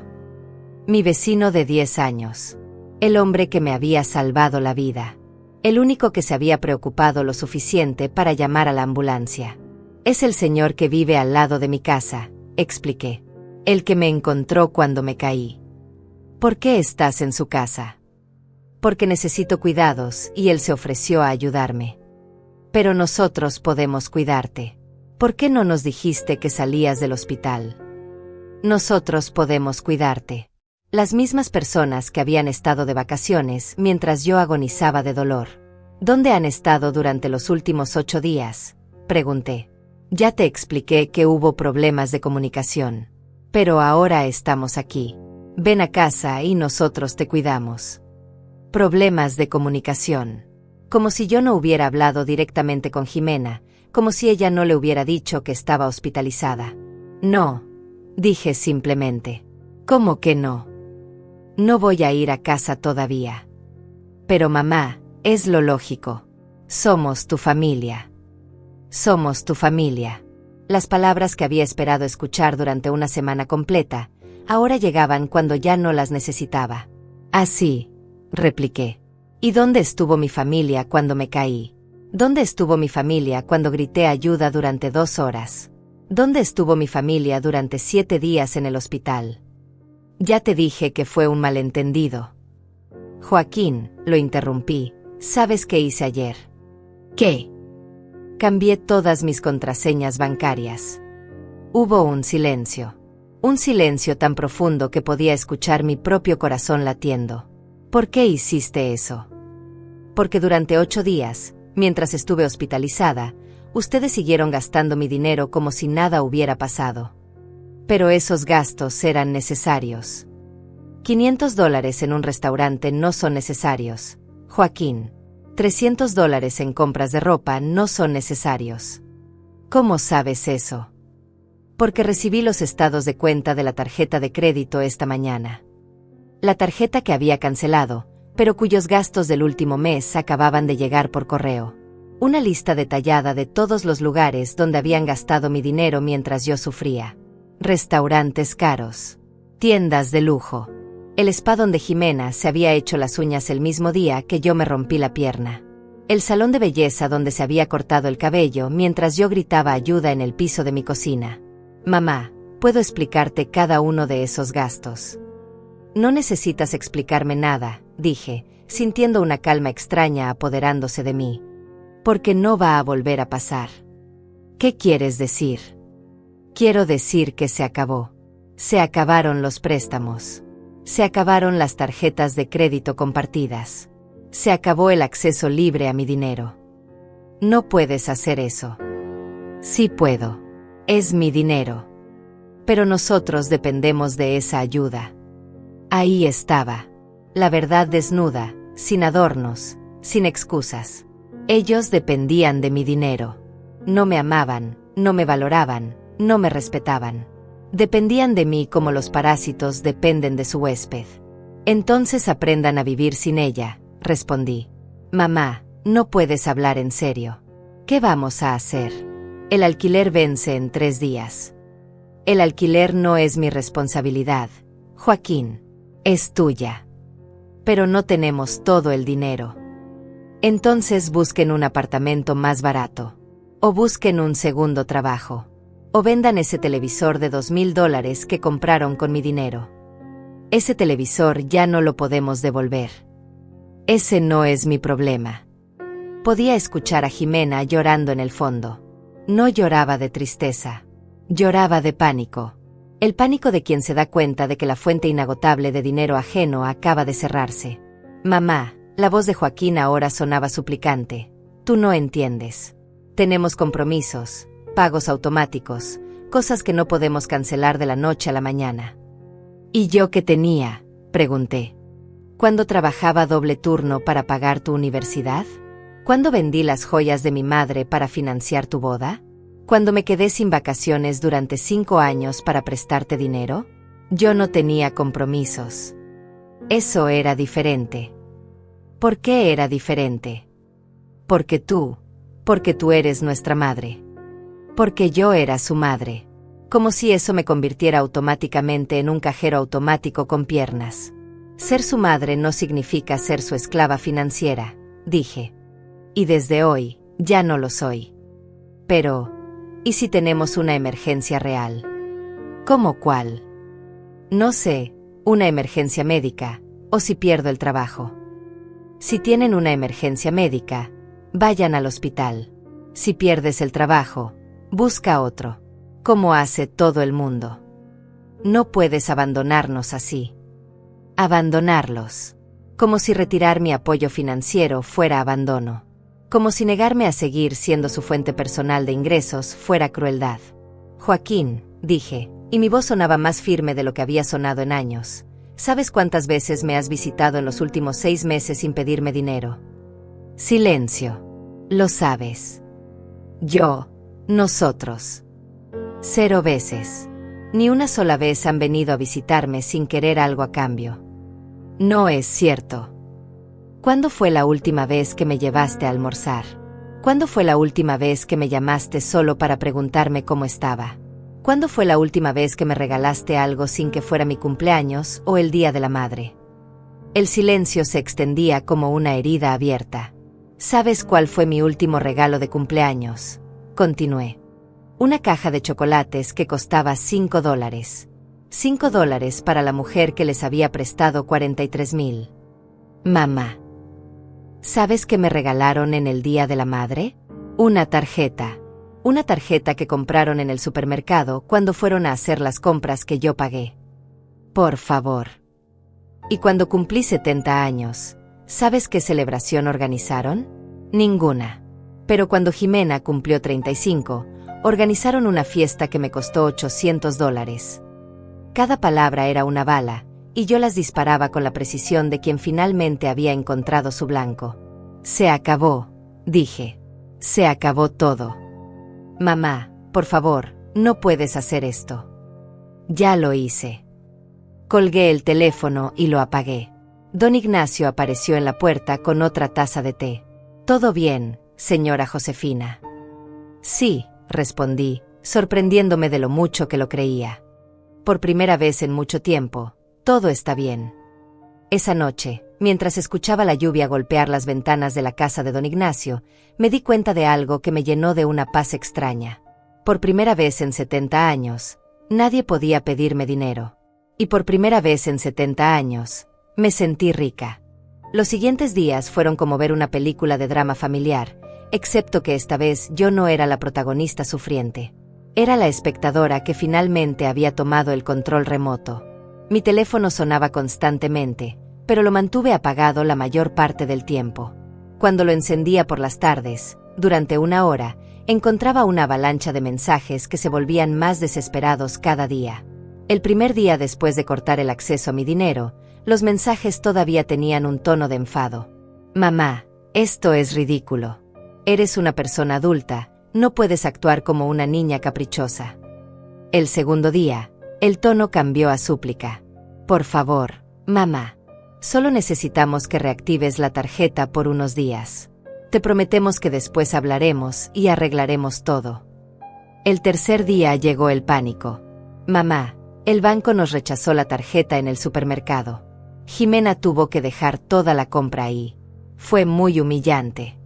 Mi vecino de 10 años. El hombre que me había salvado la vida. El único que se había preocupado lo suficiente para llamar a la ambulancia. Es el señor que vive al lado de mi casa, expliqué. El que me encontró cuando me caí. ¿Por qué estás en su casa? Porque necesito cuidados y él se ofreció a ayudarme. Pero nosotros podemos cuidarte. ¿Por qué no nos dijiste que salías del hospital? Nosotros podemos cuidarte. Las mismas personas que habían estado de vacaciones mientras yo agonizaba de dolor. ¿Dónde han estado durante los últimos 8 días? Pregunté. Ya te expliqué que hubo problemas de comunicación. Pero ahora estamos aquí. Ven a casa y nosotros te cuidamos. Problemas de comunicación. Como si yo no hubiera hablado directamente con Jimena, como si ella no le hubiera dicho que estaba hospitalizada. No, dije simplemente. ¿Cómo que no? No voy a ir a casa todavía. Pero mamá, es lo lógico. Somos tu familia. Somos tu familia. Las palabras que había esperado escuchar durante una semana completa, ahora llegaban cuando ya no las necesitaba. Así, repliqué. ¿Y dónde estuvo mi familia cuando me caí? ¿Dónde estuvo mi familia cuando grité ayuda durante 2 horas? ¿Dónde estuvo mi familia durante 7 días en el hospital? Ya te dije que fue un malentendido. Joaquín, lo interrumpí. ¿Sabes qué hice ayer? ¿Qué? Cambié todas mis contraseñas bancarias. Hubo un silencio tan profundo que podía escuchar mi propio corazón latiendo. ¿Por qué hiciste eso? Porque durante 8 días, mientras estuve hospitalizada, ustedes siguieron gastando mi dinero como si nada hubiera pasado. Pero esos gastos eran necesarios. $500 en un restaurante no son necesarios, Joaquín. $300 en compras de ropa no son necesarios. ¿Cómo sabes eso? Porque recibí los estados de cuenta de la tarjeta de crédito esta mañana. La tarjeta que había cancelado, pero cuyos gastos del último mes acababan de llegar por correo. Una lista detallada de todos los lugares donde habían gastado mi dinero mientras yo sufría. Restaurantes caros. Tiendas de lujo. El spa donde Jimena se había hecho las uñas el mismo día que yo me rompí la pierna. El salón de belleza donde se había cortado el cabello mientras yo gritaba ayuda en el piso de mi cocina. Mamá, puedo explicarte cada uno de esos gastos. No necesitas explicarme nada, dije, sintiendo una calma extraña apoderándose de mí. Porque no va a volver a pasar. ¿Qué quieres decir? Quiero decir que se acabó. Se acabaron los préstamos. Se acabaron las tarjetas de crédito compartidas. Se acabó el acceso libre a mi dinero. No puedes hacer eso. Sí puedo. Es mi dinero. Pero nosotros dependemos de esa ayuda. Ahí estaba. La verdad desnuda, sin adornos, sin excusas. Ellos dependían de mi dinero. No me amaban, no me valoraban, no me respetaban. Dependían de mí como los parásitos dependen de su huésped. Entonces aprendan a vivir sin ella, respondí. Mamá, no puedes hablar en serio. ¿Qué vamos a hacer? El alquiler vence en 3 días. El alquiler no es mi responsabilidad, Joaquín. Es tuya. Pero no tenemos todo el dinero. Entonces busquen un apartamento más barato. O busquen un segundo trabajo. O vendan ese televisor de $2,000 que compraron con mi dinero. Ese televisor ya no lo podemos devolver. Ese no es mi problema. Podía escuchar a Jimena llorando en el fondo. No lloraba de tristeza. Lloraba de pánico. El pánico de quien se da cuenta de que la fuente inagotable de dinero ajeno acaba de cerrarse. Mamá, la voz de Joaquín ahora sonaba suplicante. Tú no entiendes. Tenemos compromisos, pagos automáticos, cosas que no podemos cancelar de la noche a la mañana. ¿Y yo qué tenía? Pregunté. ¿Cuándo trabajaba doble turno para pagar tu universidad? ¿Cuándo vendí las joyas de mi madre para financiar tu boda? ¿Cuándo me quedé sin vacaciones durante 5 años para prestarte dinero? Yo no tenía compromisos. Eso era diferente. ¿Por qué era diferente? Porque tú eres nuestra madre. Porque yo era su madre. Como si eso me convirtiera automáticamente en un cajero automático con piernas. Ser su madre no significa ser su esclava financiera, dije. Y desde hoy, ya no lo soy. Pero, ¿y si tenemos una emergencia real? ¿Cómo cuál? No sé, una emergencia médica, o si pierdo el trabajo. Si tienen una emergencia médica, vayan al hospital. Si pierdes el trabajo, busca otro. Como hace todo el mundo. No puedes abandonarnos así. Abandonarlos. Como si retirar mi apoyo financiero fuera abandono. como si negarme a seguir siendo su fuente personal de ingresos fuera crueldad. Joaquín, dije, y mi voz sonaba más firme de lo que había sonado en años. ¿Sabes cuántas veces me has visitado en los últimos 6 meses sin pedirme dinero? Silencio. Lo sabes. Yo, nosotros. 0 veces. Ni una sola vez han venido a visitarme sin querer algo a cambio. No es cierto. ¿Cuándo fue la última vez que me llevaste a almorzar? ¿Cuándo fue la última vez que me llamaste solo para preguntarme cómo estaba? ¿Cuándo fue la última vez que me regalaste algo sin que fuera mi cumpleaños o el Día de la Madre? El silencio se extendía como una herida abierta. ¿Sabes cuál fue mi último regalo de cumpleaños? Continué. Una caja de chocolates que costaba $5. $5 para la mujer que les había prestado 43,000. Mamá. ¿Sabes qué me regalaron en el Día de la Madre? Una tarjeta. Una tarjeta que compraron en el supermercado cuando fueron a hacer las compras que yo pagué. Por favor. Y cuando cumplí 70 años, ¿sabes qué celebración organizaron? Ninguna. Pero cuando Jimena cumplió 35, organizaron una fiesta que me costó $800. Cada palabra era una bala, y yo las disparaba con la precisión de quien finalmente había encontrado su blanco. Se acabó, dije. Se acabó todo. Mamá, por favor, no puedes hacer esto. Ya lo hice. Colgué el teléfono y lo apagué. Don Ignacio apareció en la puerta con otra taza de té. ¿Todo bien, señora Josefina? Sí, respondí, sorprendiéndome de lo mucho que lo creía. Por primera vez en mucho tiempo, todo está bien. Esa noche, mientras escuchaba la lluvia golpear las ventanas de la casa de don Ignacio, me di cuenta de algo que me llenó de una paz extraña. Por primera vez en 70 años, nadie podía pedirme dinero. Y por primera vez en 70 años, me sentí rica. Los siguientes días fueron como ver una película de drama familiar, excepto que esta vez yo no era la protagonista sufriente. Era la espectadora que finalmente había tomado el control remoto. Mi teléfono sonaba constantemente, pero lo mantuve apagado la mayor parte del tiempo. Cuando lo encendía por las tardes, durante 1 hora, encontraba una avalancha de mensajes que se volvían más desesperados cada día. El primer día después de cortar el acceso a mi dinero, los mensajes todavía tenían un tono de enfado. Mamá, esto es ridículo. Eres una persona adulta, no puedes actuar como una niña caprichosa. El segundo día, el tono cambió a súplica. Por favor, mamá. Solo necesitamos que reactives la tarjeta por unos días. Te prometemos que después hablaremos y arreglaremos todo. El tercer día llegó el pánico. Mamá, el banco nos rechazó la tarjeta en el supermercado. Jimena tuvo que dejar toda la compra ahí. Fue muy humillante.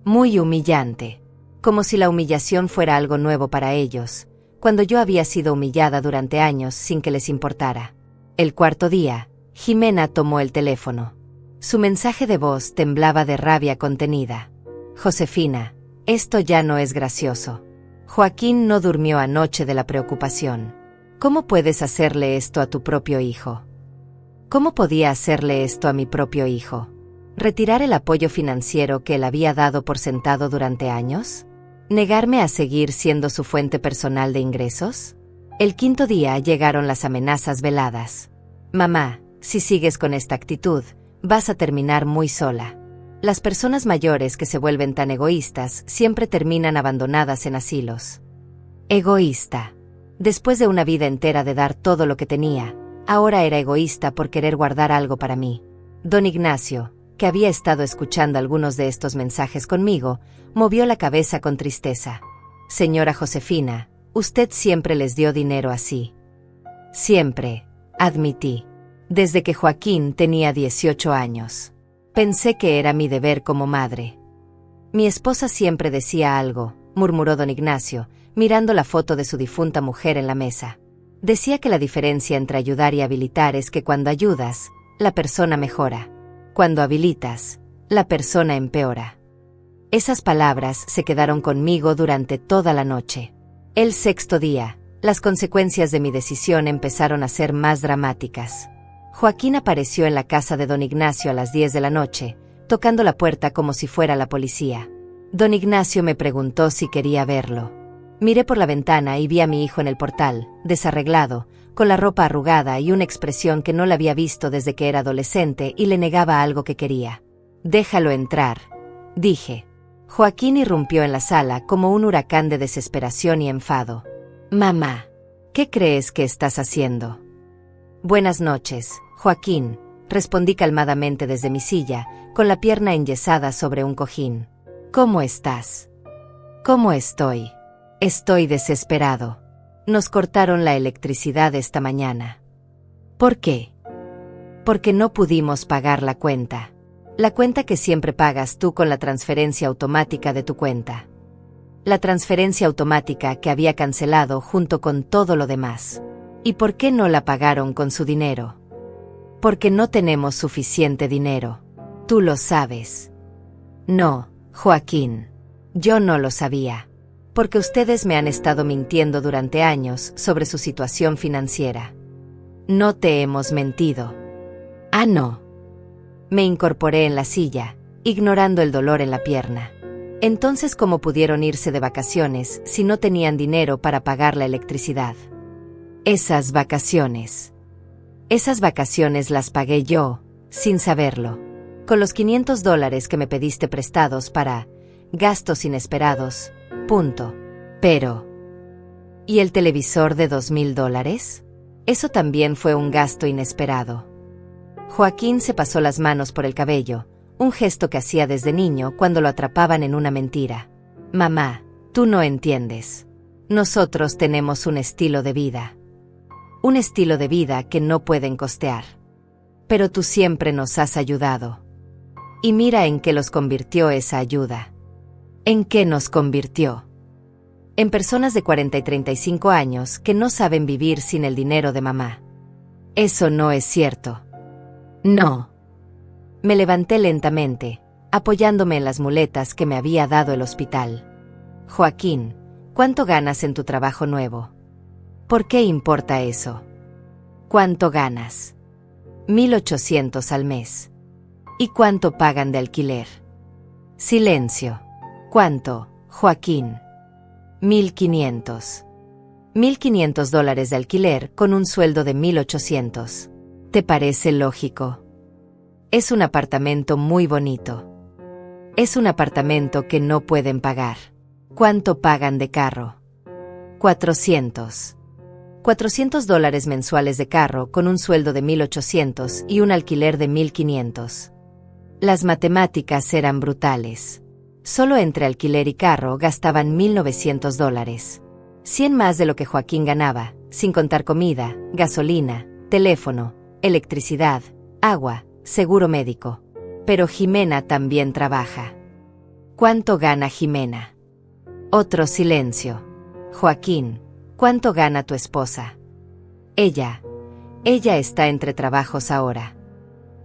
Muy humillante. Como si la humillación fuera algo nuevo para ellos, cuando yo había sido humillada durante años sin que les importara. El cuarto día, Jimena tomó el teléfono. Su mensaje de voz temblaba de rabia contenida. Josefina, esto ya no es gracioso. Joaquín no durmió anoche de la preocupación. ¿Cómo puedes hacerle esto a tu propio hijo? ¿Cómo podía hacerle esto a mi propio hijo? ¿Retirar el apoyo financiero que él había dado por sentado durante años? ¿Negarme a seguir siendo su fuente personal de ingresos? El quinto día llegaron las amenazas veladas. Mamá, si sigues con esta actitud, vas a terminar muy sola. Las personas mayores que se vuelven tan egoístas siempre terminan abandonadas en asilos. Egoísta. Después de una vida entera de dar todo lo que tenía, ahora era egoísta por querer guardar algo para mí. Don Ignacio, que había estado escuchando algunos de estos mensajes conmigo, movió la cabeza con tristeza. Señora Josefina, usted siempre les dio dinero así. Siempre, admití. Desde que Joaquín tenía 18 años. Pensé que era mi deber como madre. Mi esposa siempre decía algo, murmuró don Ignacio, mirando la foto de su difunta mujer en la mesa. Decía que la diferencia entre ayudar y habilitar es que cuando ayudas, la persona mejora. Cuando habilitas, la persona empeora. Esas palabras se quedaron conmigo durante toda la noche. El sexto día, las consecuencias de mi decisión empezaron a ser más dramáticas. Joaquín apareció en la casa de don Ignacio a las 10 de la noche, tocando la puerta como si fuera la policía. Don Ignacio me preguntó si quería verlo. Miré por la ventana y vi a mi hijo en el portal, desarreglado, con la ropa arrugada y una expresión que no la había visto desde que era adolescente, y le negaba algo que quería. «Déjalo entrar», dije. Joaquín irrumpió en la sala como un huracán de desesperación y enfado. «Mamá, ¿qué crees que estás haciendo?» «Buenas noches, Joaquín», respondí calmadamente desde mi silla, con la pierna enyesada sobre un cojín. «¿Cómo estás?» «¿Cómo estoy?» «Estoy desesperado. Nos cortaron la electricidad esta mañana». «¿Por qué?» «Porque no pudimos pagar la cuenta. La cuenta que siempre pagas tú con la transferencia automática de tu cuenta. La transferencia automática que había cancelado junto con todo lo demás». «¿Y por qué no la pagaron con su dinero?» «Porque no tenemos suficiente dinero. Tú lo sabes». «No, Joaquín. Yo no lo sabía. Porque ustedes me han estado mintiendo durante años sobre su situación financiera». «No te hemos mentido». «Ah, no». Me incorporé en la silla, ignorando el dolor en la pierna. «Entonces, ¿cómo pudieron irse de vacaciones si no tenían dinero para pagar la electricidad?» «Esas vacaciones las pagué yo, sin saberlo. Con los $500 que me pediste prestados para gastos inesperados, punto. Pero, ¿y el televisor de $2,000? Eso también fue un gasto inesperado». Joaquín se pasó las manos por el cabello, un gesto que hacía desde niño cuando lo atrapaban en una mentira. «Mamá, tú no entiendes. Nosotros tenemos un estilo de vida. Un estilo de vida que no pueden costear. Pero tú siempre nos has ayudado. Y mira en qué los convirtió esa ayuda». «¿En qué nos convirtió?» «En personas de 40 y 35 años que no saben vivir sin el dinero de mamá». «Eso no es cierto». «No». Me levanté lentamente, apoyándome en las muletas que me había dado el hospital. «Joaquín, ¿cuánto ganas en tu trabajo nuevo?» «¿Por qué importa eso?» «¿Cuánto ganas?» $1,800 al mes». «¿Y cuánto pagan de alquiler?» Silencio. «¿Cuánto, Joaquín?» $1,500. $1,500 de alquiler con un sueldo de 1,800. ¿Te parece lógico? Es un apartamento muy bonito. Es un apartamento que no pueden pagar. ¿Cuánto pagan de carro? 400. $400 mensuales de carro con un sueldo de 1,800 y un alquiler de 1,500. Las matemáticas eran brutales. Solo entre alquiler y carro gastaban $1,900. 100 más de lo que Joaquín ganaba, sin contar comida, gasolina, teléfono, electricidad, agua, seguro médico. Pero Jimena también trabaja. ¿Cuánto gana Jimena? Otro silencio. Joaquín, ¿cuánto gana tu esposa? Ella está entre trabajos ahora.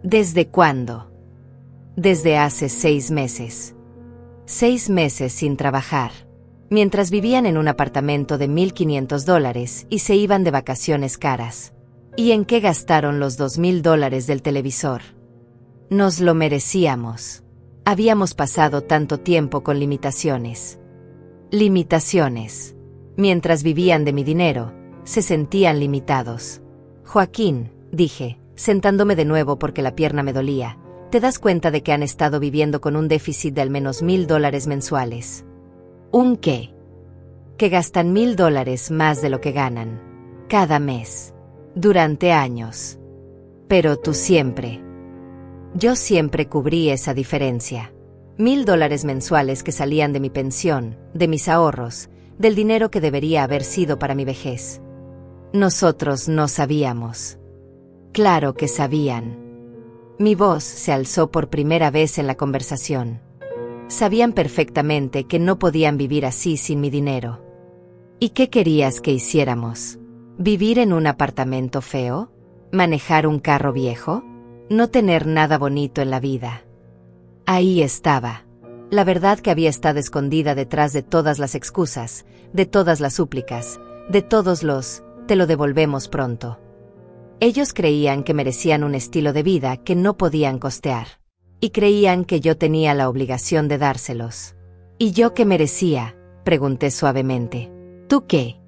¿Desde cuándo? Desde hace 6 meses. 6 meses sin trabajar. Mientras vivían en un apartamento de $1,500 y se iban de vacaciones caras. ¿Y en qué gastaron los $2,000 del televisor? Nos lo merecíamos. Habíamos pasado tanto tiempo con limitaciones. Limitaciones. Mientras vivían de mi dinero, se sentían limitados. Joaquín, dije, sentándome de nuevo porque la pierna me dolía, ¿te das cuenta de que han estado viviendo con un déficit de al menos $1,000 mensuales? ¿Un qué? Que gastan $1,000 más de lo que ganan. Cada mes. Durante años. Pero tú siempre. Yo siempre cubrí esa diferencia. $1,000 mensuales que salían de mi pensión, de mis ahorros, del dinero que debería haber sido para mi vejez. Nosotros no sabíamos. Claro que sabían. Mi voz se alzó por primera vez en la conversación. Sabían perfectamente que no podían vivir así sin mi dinero. ¿Y qué querías que hiciéramos? ¿Vivir en un apartamento feo? ¿Manejar un carro viejo? ¿No tener nada bonito en la vida? Ahí estaba. La verdad que había estado escondida detrás de todas las excusas, de todas las súplicas, de todos los «te lo devolvemos pronto». Ellos creían que merecían un estilo de vida que no podían costear. y creían que yo tenía la obligación de dárselos. ¿Y yo qué merecía?, pregunté suavemente. ¿Tú qué?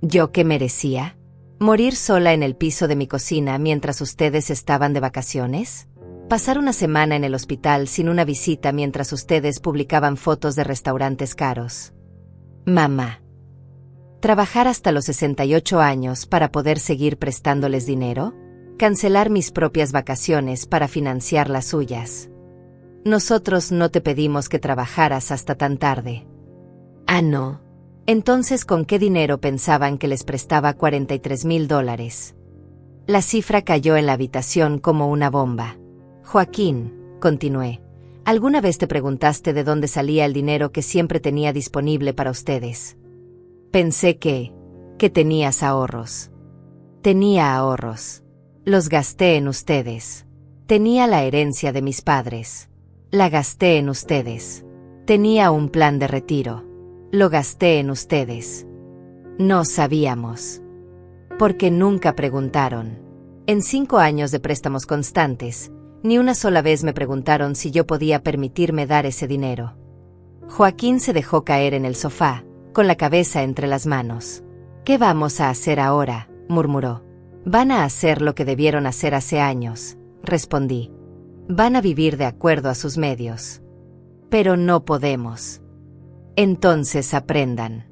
¿Yo qué merecía? ¿Morir sola en el piso de mi cocina mientras ustedes estaban de vacaciones? ¿Pasar una semana en el hospital sin una visita mientras ustedes publicaban fotos de restaurantes caros? Mamá. ¿Trabajar hasta los 68 años para poder seguir prestándoles dinero? ¿Cancelar mis propias vacaciones para financiar las suyas? Nosotros no te pedimos que trabajaras hasta tan tarde. Ah, no. Entonces, ¿con qué dinero pensaban que les prestaba $43,000? La cifra cayó en la habitación como una bomba. Joaquín, continué, ¿alguna vez te preguntaste de dónde salía el dinero que siempre tenía disponible para ustedes? Pensé que tenías ahorros. Tenía ahorros. Los gasté en ustedes. Tenía la herencia de mis padres. La gasté en ustedes. Tenía un plan de retiro. Lo gasté en ustedes. No sabíamos. Porque nunca preguntaron. En 5 años de préstamos constantes, ni una sola vez me preguntaron si yo podía permitirme dar ese dinero. Joaquín se dejó caer en el sofá, con la cabeza entre las manos. ¿Qué vamos a hacer ahora?, murmuró. Van a hacer lo que debieron hacer hace años, respondí. Van a vivir de acuerdo a sus medios. Pero no podemos. Entonces aprendan.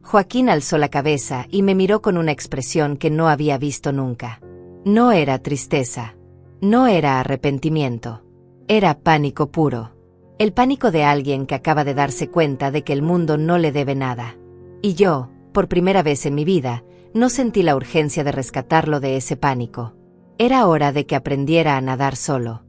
Joaquín alzó la cabeza y me miró con una expresión que no había visto nunca. No era tristeza. No era arrepentimiento. Era pánico puro. El pánico de alguien que acaba de darse cuenta de que el mundo no le debe nada. Y yo, por primera vez en mi vida, no sentí la urgencia de rescatarlo de ese pánico. Era hora de que aprendiera a nadar solo.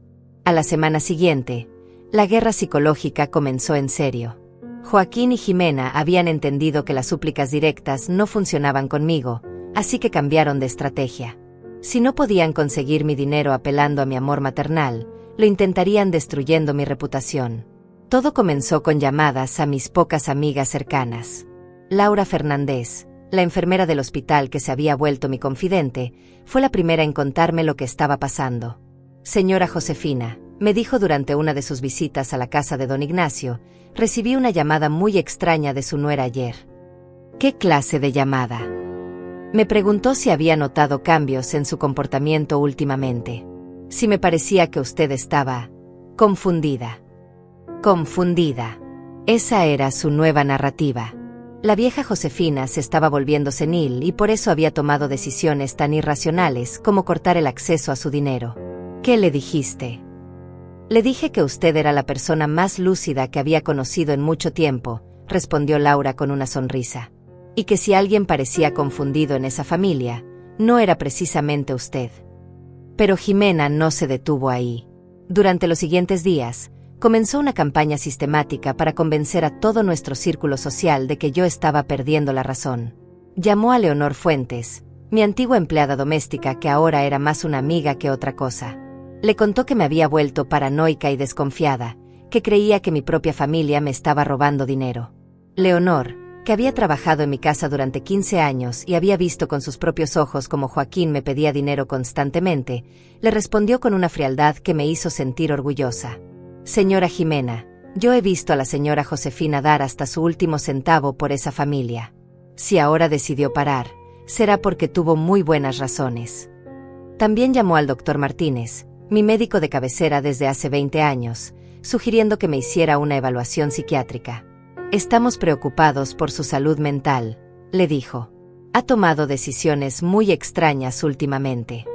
A la semana siguiente, la guerra psicológica comenzó en serio. Joaquín y Jimena habían entendido que las súplicas directas no funcionaban conmigo, así que cambiaron de estrategia. Si no podían conseguir mi dinero apelando a mi amor maternal, lo intentarían destruyendo mi reputación. Todo comenzó con llamadas a mis pocas amigas cercanas. Laura Fernández, la enfermera del hospital que se había vuelto mi confidente, fue la primera en contarme lo que estaba pasando. Señora Josefina, me dijo durante una de sus visitas a la casa de don Ignacio, recibí una llamada muy extraña de su nuera ayer. ¿Qué clase de llamada? Me preguntó si había notado cambios en su comportamiento últimamente. Si me parecía que usted estaba confundida. Confundida. Esa era su nueva narrativa. La vieja Josefina se estaba volviendo senil y por eso había tomado decisiones tan irracionales como cortar el acceso a su dinero. ¿Qué le dijiste? Le dije que usted era la persona más lúcida que había conocido en mucho tiempo, respondió Laura con una sonrisa. Y que si alguien parecía confundido en esa familia, no era precisamente usted. Pero Jimena no se detuvo ahí. Durante los siguientes días, comenzó una campaña sistemática para convencer a todo nuestro círculo social de que yo estaba perdiendo la razón. Llamó a Leonor Fuentes, mi antigua empleada doméstica que ahora era más una amiga que otra cosa. Le contó que me había vuelto paranoica y desconfiada, que creía que mi propia familia me estaba robando dinero. Leonor, que había trabajado en mi casa durante 15 años y había visto con sus propios ojos cómo Joaquín me pedía dinero constantemente, le respondió con una frialdad que me hizo sentir orgullosa. Señora Jimena, yo he visto a la señora Josefina dar hasta su último centavo por esa familia. Si ahora decidió parar, será porque tuvo muy buenas razones. También llamó al doctor Martínez, mi médico de cabecera desde hace 20 años, sugiriendo que me hiciera una evaluación psiquiátrica. Estamos preocupados por su salud mental, le dijo. Ha tomado decisiones muy extrañas últimamente.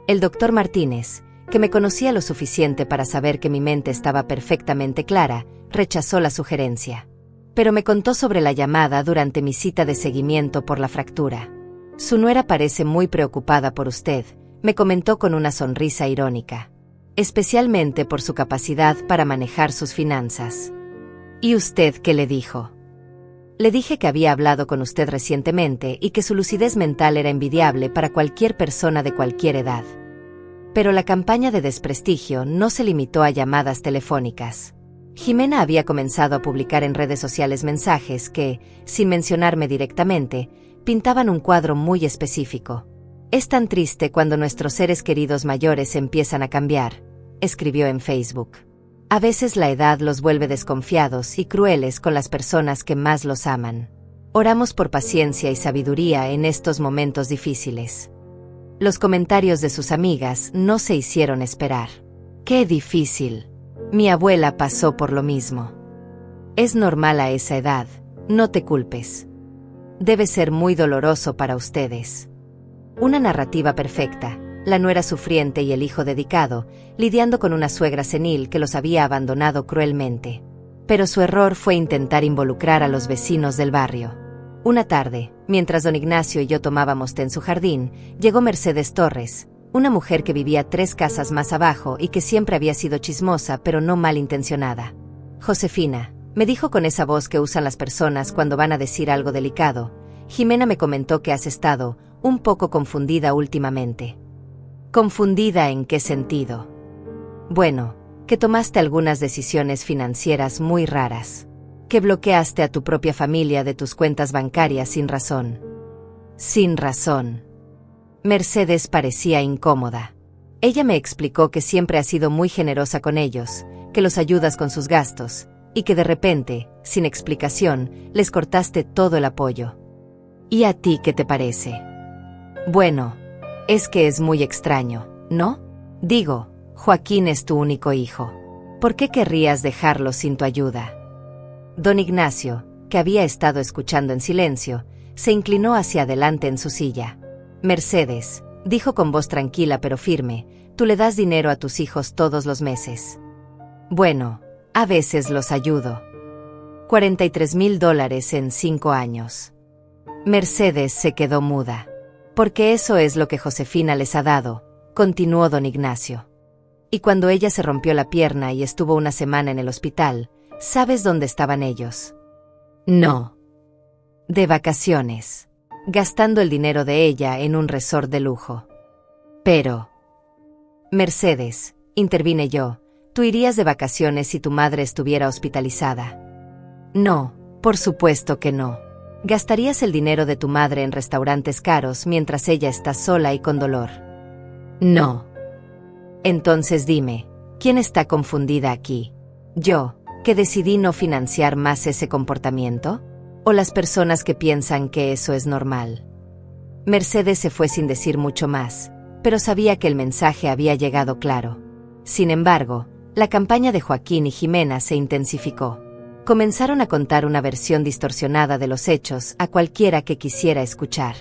El doctor Martínez, que me conocía lo suficiente para saber que mi mente estaba perfectamente clara, rechazó la sugerencia. Pero me contó sobre la llamada durante mi cita de seguimiento por la fractura. Su nuera parece muy preocupada por usted, me comentó con una sonrisa irónica. Especialmente por su capacidad para manejar sus finanzas. ¿Y usted qué le dijo? Le dije que había hablado con usted recientemente y que su lucidez mental era envidiable para cualquier persona de cualquier edad. Pero la campaña de desprestigio no se limitó a llamadas telefónicas. Jimena había comenzado a publicar en redes sociales mensajes que, sin mencionarme directamente, pintaban un cuadro muy específico. Es tan triste cuando nuestros seres queridos mayores empiezan a cambiar, escribió en Facebook. A veces la edad los vuelve desconfiados y crueles con las personas que más los aman. Oramos por paciencia y sabiduría en estos momentos difíciles. Los comentarios de sus amigas no se hicieron esperar. ¡Qué difícil! Mi abuela pasó por lo mismo. Es normal a esa edad, no te culpes. Debe ser muy doloroso para ustedes. Una narrativa perfecta, la nuera sufriente y el hijo dedicado, lidiando con una suegra senil que los había abandonado cruelmente. Pero su error fue intentar involucrar a los vecinos del barrio. Una tarde, mientras don Ignacio y yo tomábamos té en su jardín, llegó Mercedes Torres, una mujer que vivía 3 casas más abajo y que siempre había sido chismosa pero no malintencionada. Josefina, me dijo con esa voz que usan las personas cuando van a decir algo delicado, Jimena me comentó que has estado un poco confundida últimamente. ¿Confundida en qué sentido? Bueno, que tomaste algunas decisiones financieras muy raras. Que bloqueaste a tu propia familia de tus cuentas bancarias sin razón. Sin razón. Mercedes parecía incómoda. Ella me explicó que siempre has sido muy generosa con ellos, que los ayudas con sus gastos, y que de repente, sin explicación, les cortaste todo el apoyo. ¿Y a ti qué te parece? Bueno, es que es muy extraño, ¿no? Digo, Joaquín es tu único hijo. ¿Por qué querrías dejarlo sin tu ayuda? Don Ignacio, que había estado escuchando en silencio, se inclinó hacia adelante en su silla. Mercedes, dijo con voz tranquila pero firme, tú le das dinero a tus hijos todos los meses. Bueno, a veces los ayudo. $43,000 en 5 años. Mercedes se quedó muda. Porque eso es lo que Josefina les ha dado, continuó don Ignacio. Y cuando ella se rompió la pierna y estuvo una semana en el hospital, ¿sabes dónde estaban ellos? No. De vacaciones. Gastando el dinero de ella en un resort de lujo. Pero... Mercedes, intervine yo, tú irías de vacaciones si tu madre estuviera hospitalizada. No, por supuesto que no. Gastarías el dinero de tu madre en restaurantes caros mientras ella está sola y con dolor. No. Entonces dime, ¿quién está confundida aquí? ¿Yo, que decidí no financiar más ese comportamiento? ¿O las personas que piensan que eso es normal? Mercedes se fue sin decir mucho más, pero sabía que el mensaje había llegado claro. Sin embargo, la campaña de Joaquín y Jimena se intensificó. Comenzaron a contar una versión distorsionada de los hechos a cualquiera que quisiera escuchar.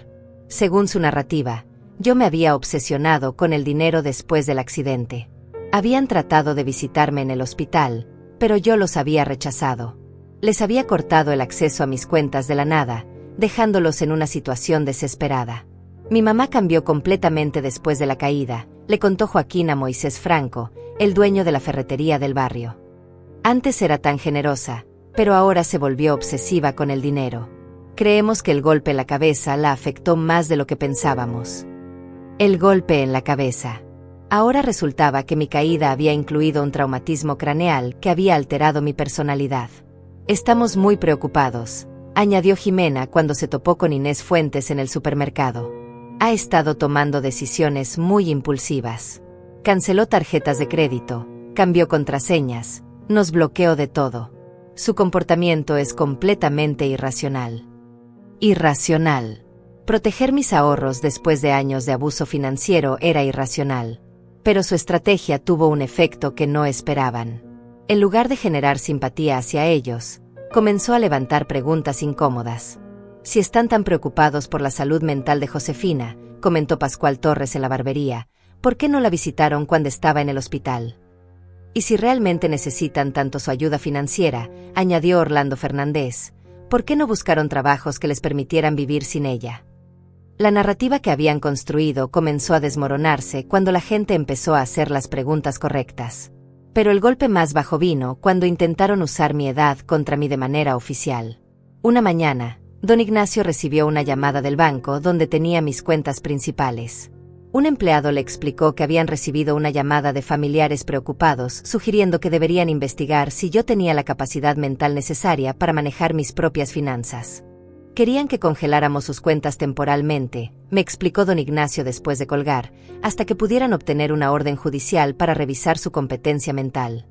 Según su narrativa, yo me había obsesionado con el dinero después del accidente. Habían tratado de visitarme en el hospital, pero yo los había rechazado. Les había cortado el acceso a mis cuentas de la nada, dejándolos en una situación desesperada. Mi mamá cambió completamente después de la caída, le contó Joaquín a Moisés Franco, el dueño de la ferretería del barrio. Antes era tan generosa, pero ahora se volvió obsesiva con el dinero. Creemos que el golpe en la cabeza la afectó más de lo que pensábamos. El golpe en la cabeza. Ahora resultaba que mi caída había incluido un traumatismo craneal que había alterado mi personalidad. Estamos muy preocupados, añadió Jimena cuando se topó con Inés Fuentes en el supermercado. Ha estado tomando decisiones muy impulsivas. Canceló tarjetas de crédito, cambió contraseñas, nos bloqueó de todo. Su comportamiento es completamente irracional. Irracional. Proteger mis ahorros después de años de abuso financiero era irracional. Pero su estrategia tuvo un efecto que no esperaban. En lugar de generar simpatía hacia ellos, comenzó a levantar preguntas incómodas. Si están tan preocupados por la salud mental de Josefina, comentó Pascual Torres en la barbería, ¿por qué no la visitaron cuando estaba en el hospital? Y si realmente necesitan tanto su ayuda financiera, añadió Orlando Fernández, ¿por qué no buscaron trabajos que les permitieran vivir sin ella? La narrativa que habían construido comenzó a desmoronarse cuando la gente empezó a hacer las preguntas correctas. Pero el golpe más bajo vino cuando intentaron usar mi edad contra mí de manera oficial. Una mañana, don Ignacio recibió una llamada del banco donde tenía mis cuentas principales. Un empleado le explicó que habían recibido una llamada de familiares preocupados, sugiriendo que deberían investigar si yo tenía la capacidad mental necesaria para manejar mis propias finanzas. Querían que congeláramos sus cuentas temporalmente, me explicó don Ignacio después de colgar, hasta que pudieran obtener una orden judicial para revisar su competencia mental.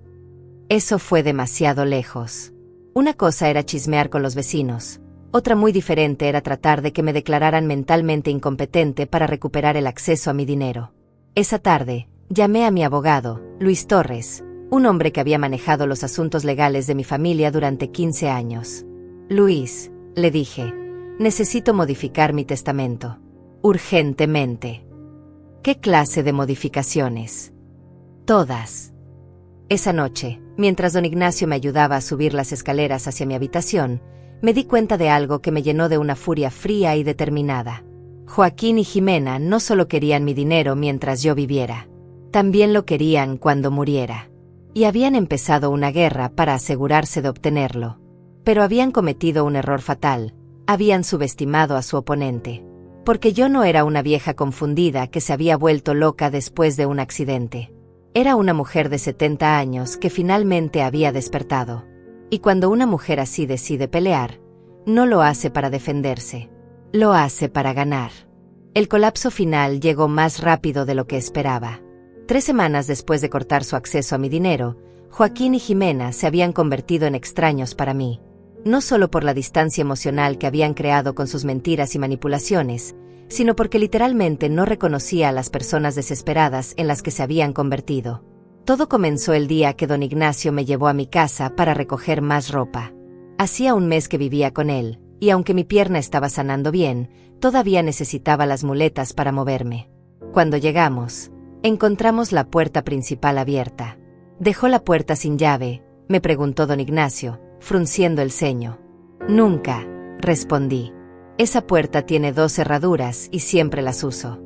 Eso fue demasiado lejos. Una cosa era chismear con los vecinos, otra muy diferente era tratar de que me declararan mentalmente incompetente para recuperar el acceso a mi dinero. Esa tarde, llamé a mi abogado, Luis Torres, un hombre que había manejado los asuntos legales de mi familia durante 15 años. Luis, le dije, necesito modificar mi testamento. Urgentemente. ¿Qué clase de modificaciones? Todas. Esa noche, mientras don Ignacio me ayudaba a subir las escaleras hacia mi habitación, me di cuenta de algo que me llenó de una furia fría y determinada. Joaquín y Jimena no solo querían mi dinero mientras yo viviera, también lo querían cuando muriera. Y habían empezado una guerra para asegurarse de obtenerlo. Pero habían cometido un error fatal, habían subestimado a su oponente. Porque yo no era una vieja confundida que se había vuelto loca después de un accidente. Era una mujer de 70 años que finalmente había despertado. Y cuando una mujer así decide pelear, no lo hace para defenderse, lo hace para ganar. El colapso final llegó más rápido de lo que esperaba. 3 semanas después de cortar su acceso a mi dinero, Joaquín y Jimena se habían convertido en extraños para mí. No solo por la distancia emocional que habían creado con sus mentiras y manipulaciones, sino porque literalmente no reconocía a las personas desesperadas en las que se habían convertido. Todo comenzó el día que don Ignacio me llevó a mi casa para recoger más ropa. Hacía un mes que vivía con él, y aunque mi pierna estaba sanando bien, todavía necesitaba las muletas para moverme. Cuando llegamos, encontramos la puerta principal abierta. ¿Dejó la puerta sin llave?, me preguntó don Ignacio, frunciendo el ceño. Nunca, respondí. Esa puerta tiene 2 cerraduras y siempre las uso.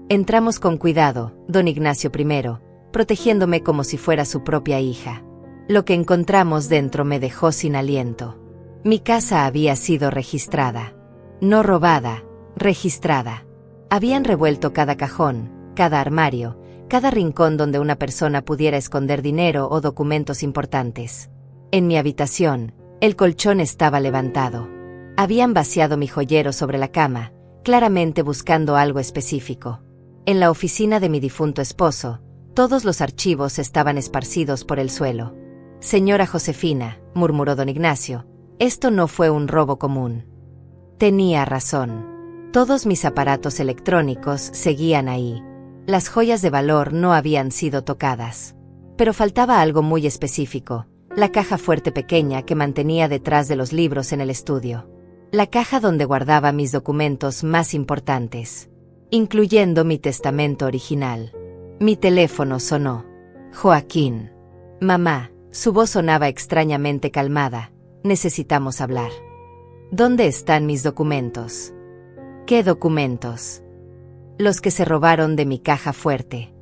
Entramos con cuidado, don Ignacio primero, protegiéndome como si fuera su propia hija. Lo que encontramos dentro me dejó sin aliento. Mi casa había sido registrada. No robada, registrada. Habían revuelto cada cajón, cada armario, cada rincón donde una persona pudiera esconder dinero o documentos importantes. En mi habitación, el colchón estaba levantado. Habían vaciado mi joyero sobre la cama, claramente buscando algo específico. En la oficina de mi difunto esposo, todos los archivos estaban esparcidos por el suelo. Señora Josefina, murmuró don Ignacio, esto no fue un robo común. Tenía razón. Todos mis aparatos electrónicos seguían ahí. Las joyas de valor no habían sido tocadas. Pero faltaba algo muy específico, la caja fuerte pequeña que mantenía detrás de los libros en el estudio. La caja donde guardaba mis documentos más importantes, incluyendo mi testamento original. Mi teléfono sonó. Joaquín. Mamá, su voz sonaba extrañamente calmada. Necesitamos hablar. ¿Dónde están mis documentos? ¿Qué documentos? Los que se robaron de mi caja fuerte.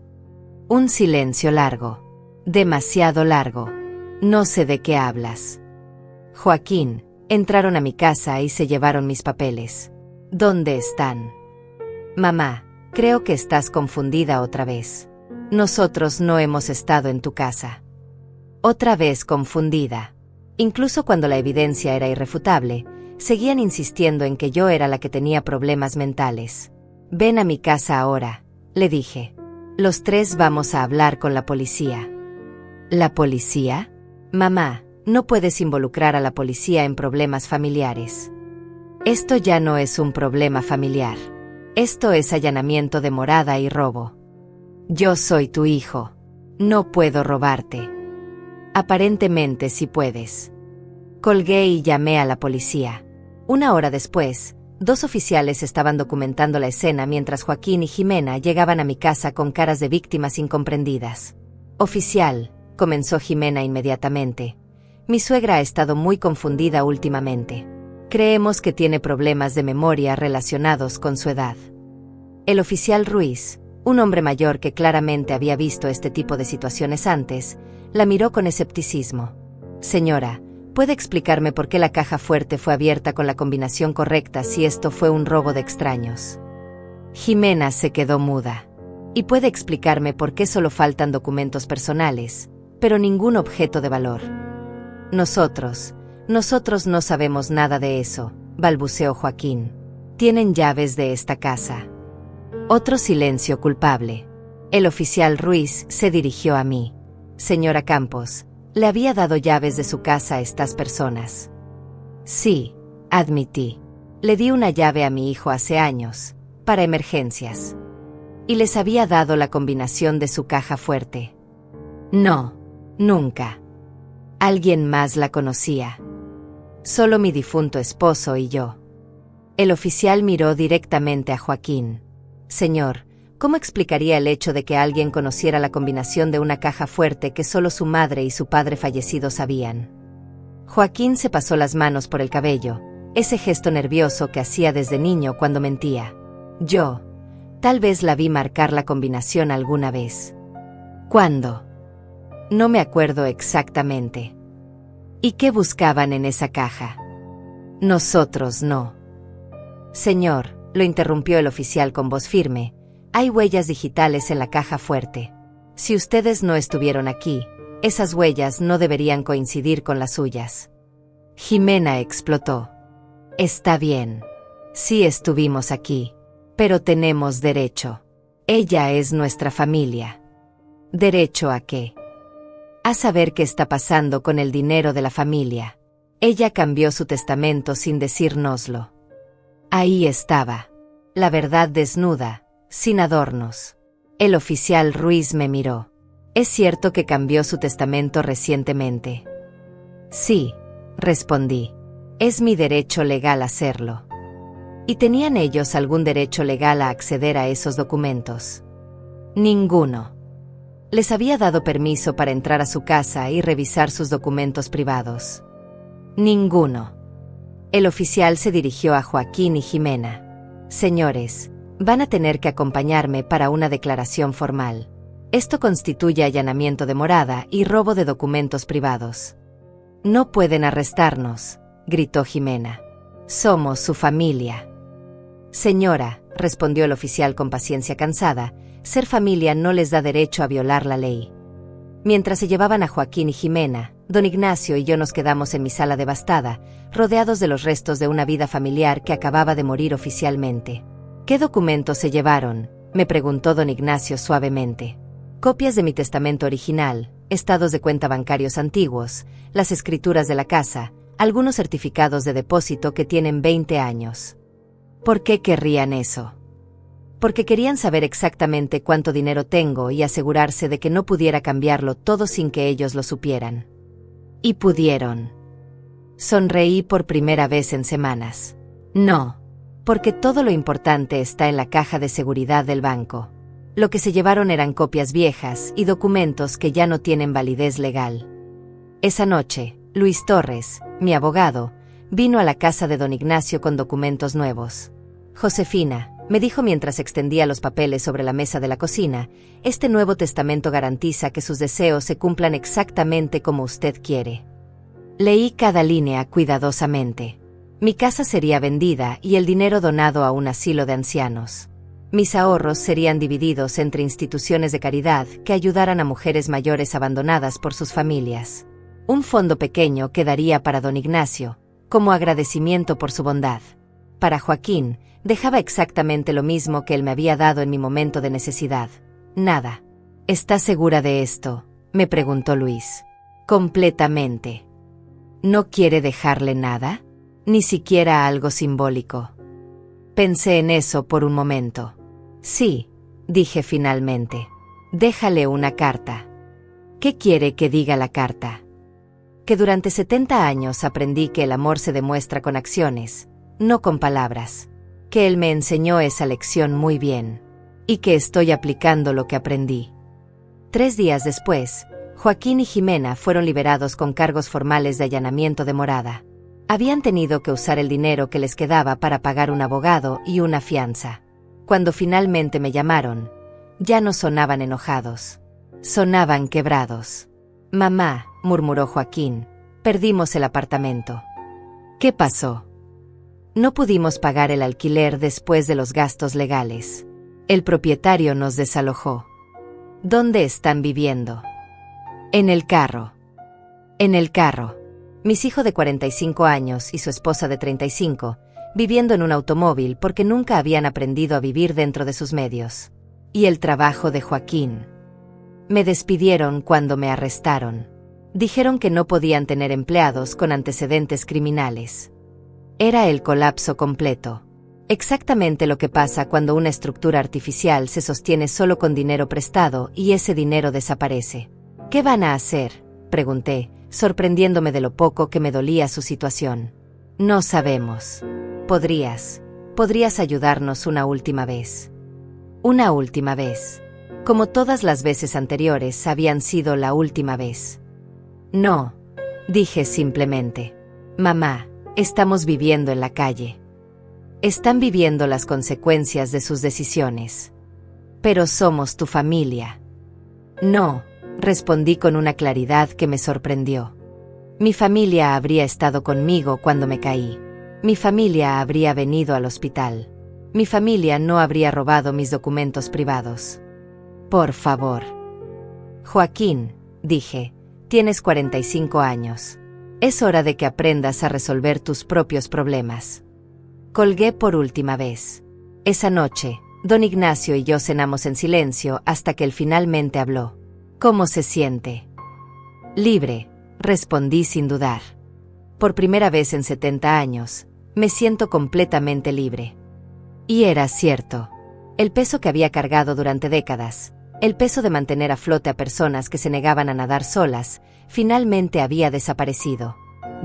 Un silencio largo. Demasiado largo. No sé de qué hablas. Joaquín, entraron a mi casa y se llevaron mis papeles. ¿Dónde están? Mamá, creo que estás confundida otra vez. Nosotros no hemos estado en tu casa. Otra vez confundida. Incluso cuando la evidencia era irrefutable, seguían insistiendo en que yo era la que tenía problemas mentales. Ven a mi casa ahora, le dije. Los 3 vamos a hablar con la policía. ¿La policía? Mamá, no puedes involucrar a la policía en problemas familiares. Esto ya no es un problema familiar. Esto es allanamiento de morada y robo. Yo soy tu hijo. No puedo robarte. Aparentemente sí puedes. Colgué y llamé a la policía. 1 hora después, 2 oficiales estaban documentando la escena mientras Joaquín y Jimena llegaban a mi casa con caras de víctimas incomprendidas. Oficial, comenzó Jimena inmediatamente. Mi suegra ha estado muy confundida últimamente. Creemos que tiene problemas de memoria relacionados con su edad. El oficial Ruiz, un hombre mayor que claramente había visto este tipo de situaciones antes, la miró con escepticismo. Señora, ¿puede explicarme por qué la caja fuerte fue abierta con la combinación correcta si esto fue un robo de extraños? Jimena se quedó muda. ¿Y puede explicarme por qué solo faltan documentos personales, pero ningún objeto de valor? Nosotros no sabemos nada de eso, balbuceó Joaquín. Tienen llaves de esta casa. Otro silencio culpable. El oficial Ruiz se dirigió a mí. Señora Campos, ¿le había dado llaves de su casa a estas personas? Sí, admití. Le di una llave a mi hijo hace años, para emergencias. ¿Y les había dado la combinación de su caja fuerte? No, nunca. Alguien más la conocía. Solo mi difunto esposo y yo. El oficial miró directamente a Joaquín. Señor, ¿cómo explicaría el hecho de que alguien conociera la combinación de una caja fuerte que solo su madre y su padre fallecido sabían? Joaquín se pasó las manos por el cabello, ese gesto nervioso que hacía desde niño cuando mentía. Yo, tal vez la vi marcar la combinación alguna vez. ¿Cuándo? No me acuerdo exactamente. ¿Y qué buscaban en esa caja? Nosotros no. Señor, lo interrumpió el oficial con voz firme, hay huellas digitales en la caja fuerte. Si ustedes no estuvieron aquí, esas huellas no deberían coincidir con las suyas. Jimena explotó. Está bien. Sí estuvimos aquí. Pero tenemos derecho. Ella es nuestra familia. ¿Derecho a qué? A saber qué está pasando con el dinero de la familia. Ella cambió su testamento sin decírnoslo. Ahí estaba. La verdad desnuda, sin adornos. El oficial Ruiz me miró. ¿Es cierto que cambió su testamento recientemente? Sí, respondí. Es mi derecho legal hacerlo. ¿Y tenían ellos algún derecho legal a acceder a esos documentos? Ninguno. Les había dado permiso para entrar a su casa y revisar sus documentos privados. Ninguno. El oficial se dirigió a Joaquín y Jimena. Señores, van a tener que acompañarme para una declaración formal. Esto constituye allanamiento de morada y robo de documentos privados. No pueden arrestarnos, gritó Jimena. Somos su familia. Señora, respondió el oficial con paciencia cansada, ser familia no les da derecho a violar la ley. Mientras se llevaban a Joaquín y Jimena, don Ignacio y yo nos quedamos en mi sala devastada, rodeados de los restos de una vida familiar que acababa de morir oficialmente. ¿Qué documentos se llevaron?, me preguntó don Ignacio suavemente. Copias de mi testamento original, estados de cuenta bancarios antiguos, las escrituras de la casa, algunos certificados de depósito que tienen 20 años. ¿Por qué querrían eso? Porque querían saber exactamente cuánto dinero tengo y asegurarse de que no pudiera cambiarlo todo sin que ellos lo supieran. Y pudieron. Sonreí por primera vez en semanas. No, porque todo lo importante está en la caja de seguridad del banco. Lo que se llevaron eran copias viejas y documentos que ya no tienen validez legal. Esa noche, Luis Torres, mi abogado, vino a la casa de don Ignacio con documentos nuevos. Josefina, me dijo mientras extendía los papeles sobre la mesa de la cocina, este nuevo testamento garantiza que sus deseos se cumplan exactamente como usted quiere. Leí cada línea cuidadosamente. Mi casa sería vendida y el dinero donado a un asilo de ancianos. Mis ahorros serían divididos entre instituciones de caridad que ayudaran a mujeres mayores abandonadas por sus familias. Un fondo pequeño quedaría para don Ignacio, como agradecimiento por su bondad. Para Joaquín, dejaba exactamente lo mismo que él me había dado en mi momento de necesidad. Nada. ¿Está segura de esto?, me preguntó Luis. Completamente. ¿No quiere dejarle nada? Ni siquiera algo simbólico. Pensé en eso por un momento. Sí, dije finalmente. Déjale una carta. ¿Qué quiere que diga la carta? Que durante 70 años aprendí que el amor se demuestra con acciones, no con palabras. Que él me enseñó esa lección muy bien. Y que estoy aplicando lo que aprendí. 3 días después, Joaquín y Jimena fueron liberados con cargos formales de allanamiento de morada. Habían tenido que usar el dinero que les quedaba para pagar un abogado y una fianza. Cuando finalmente me llamaron, ya no sonaban enojados. Sonaban quebrados. Mamá, murmuró Joaquín, perdimos el apartamento. ¿Qué pasó? No pudimos pagar el alquiler después de los gastos legales. El propietario nos desalojó. ¿Dónde están viviendo? En el carro. En el carro. Mis hijos de 45 años y su esposa de 35, viviendo en un automóvil porque nunca habían aprendido a vivir dentro de sus medios. Y el trabajo de Joaquín. Me despidieron cuando me arrestaron. Dijeron que no podían tener empleados con antecedentes criminales. Era el colapso completo. Exactamente lo que pasa cuando una estructura artificial se sostiene solo con dinero prestado y ese dinero desaparece. ¿Qué van a hacer?, pregunté, sorprendiéndome de lo poco que me dolía su situación. No sabemos. ¿Podrías ayudarnos una última vez? Una última vez. Como todas las veces anteriores habían sido la última vez. No, dije simplemente. Mamá, estamos viviendo en la calle. Están viviendo las consecuencias de sus decisiones. Pero somos tu familia. No, respondí con una claridad que me sorprendió. Mi familia habría estado conmigo cuando me caí. Mi familia habría venido al hospital. Mi familia no habría robado mis documentos privados. Por favor. Joaquín, dije, tienes 45 años. Es hora de que aprendas a resolver tus propios problemas. Colgué por última vez. Esa noche, don Ignacio y yo cenamos en silencio hasta que él finalmente habló. ¿Cómo se siente? Libre, respondí sin dudar. Por primera vez en 70 años, me siento completamente libre. Y era cierto. El peso que había cargado durante décadas, el peso de mantener a flote a personas que se negaban a nadar solas, finalmente había desaparecido.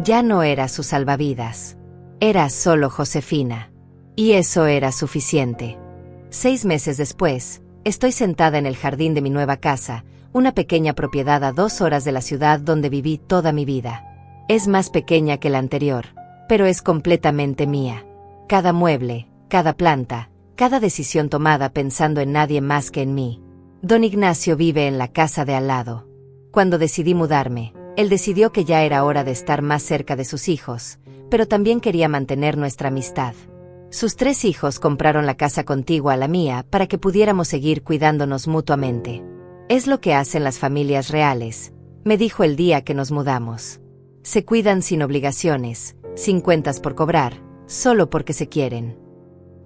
Ya no era su salvavidas. Era solo Josefina. Y eso era suficiente. 6 meses después, estoy sentada en el jardín de mi nueva casa, una pequeña propiedad a 2 horas de la ciudad donde viví toda mi vida. Es más pequeña que la anterior, pero es completamente mía. Cada mueble, cada planta, cada decisión tomada pensando en nadie más que en mí. Don Ignacio vive en la casa de al lado. Cuando decidí mudarme, él decidió que ya era hora de estar más cerca de sus hijos, pero también quería mantener nuestra amistad. Sus 3 hijos compraron la casa contigua a la mía para que pudiéramos seguir cuidándonos mutuamente. Es lo que hacen las familias reales, me dijo el día que nos mudamos. Se cuidan sin obligaciones, sin cuentas por cobrar, solo porque se quieren.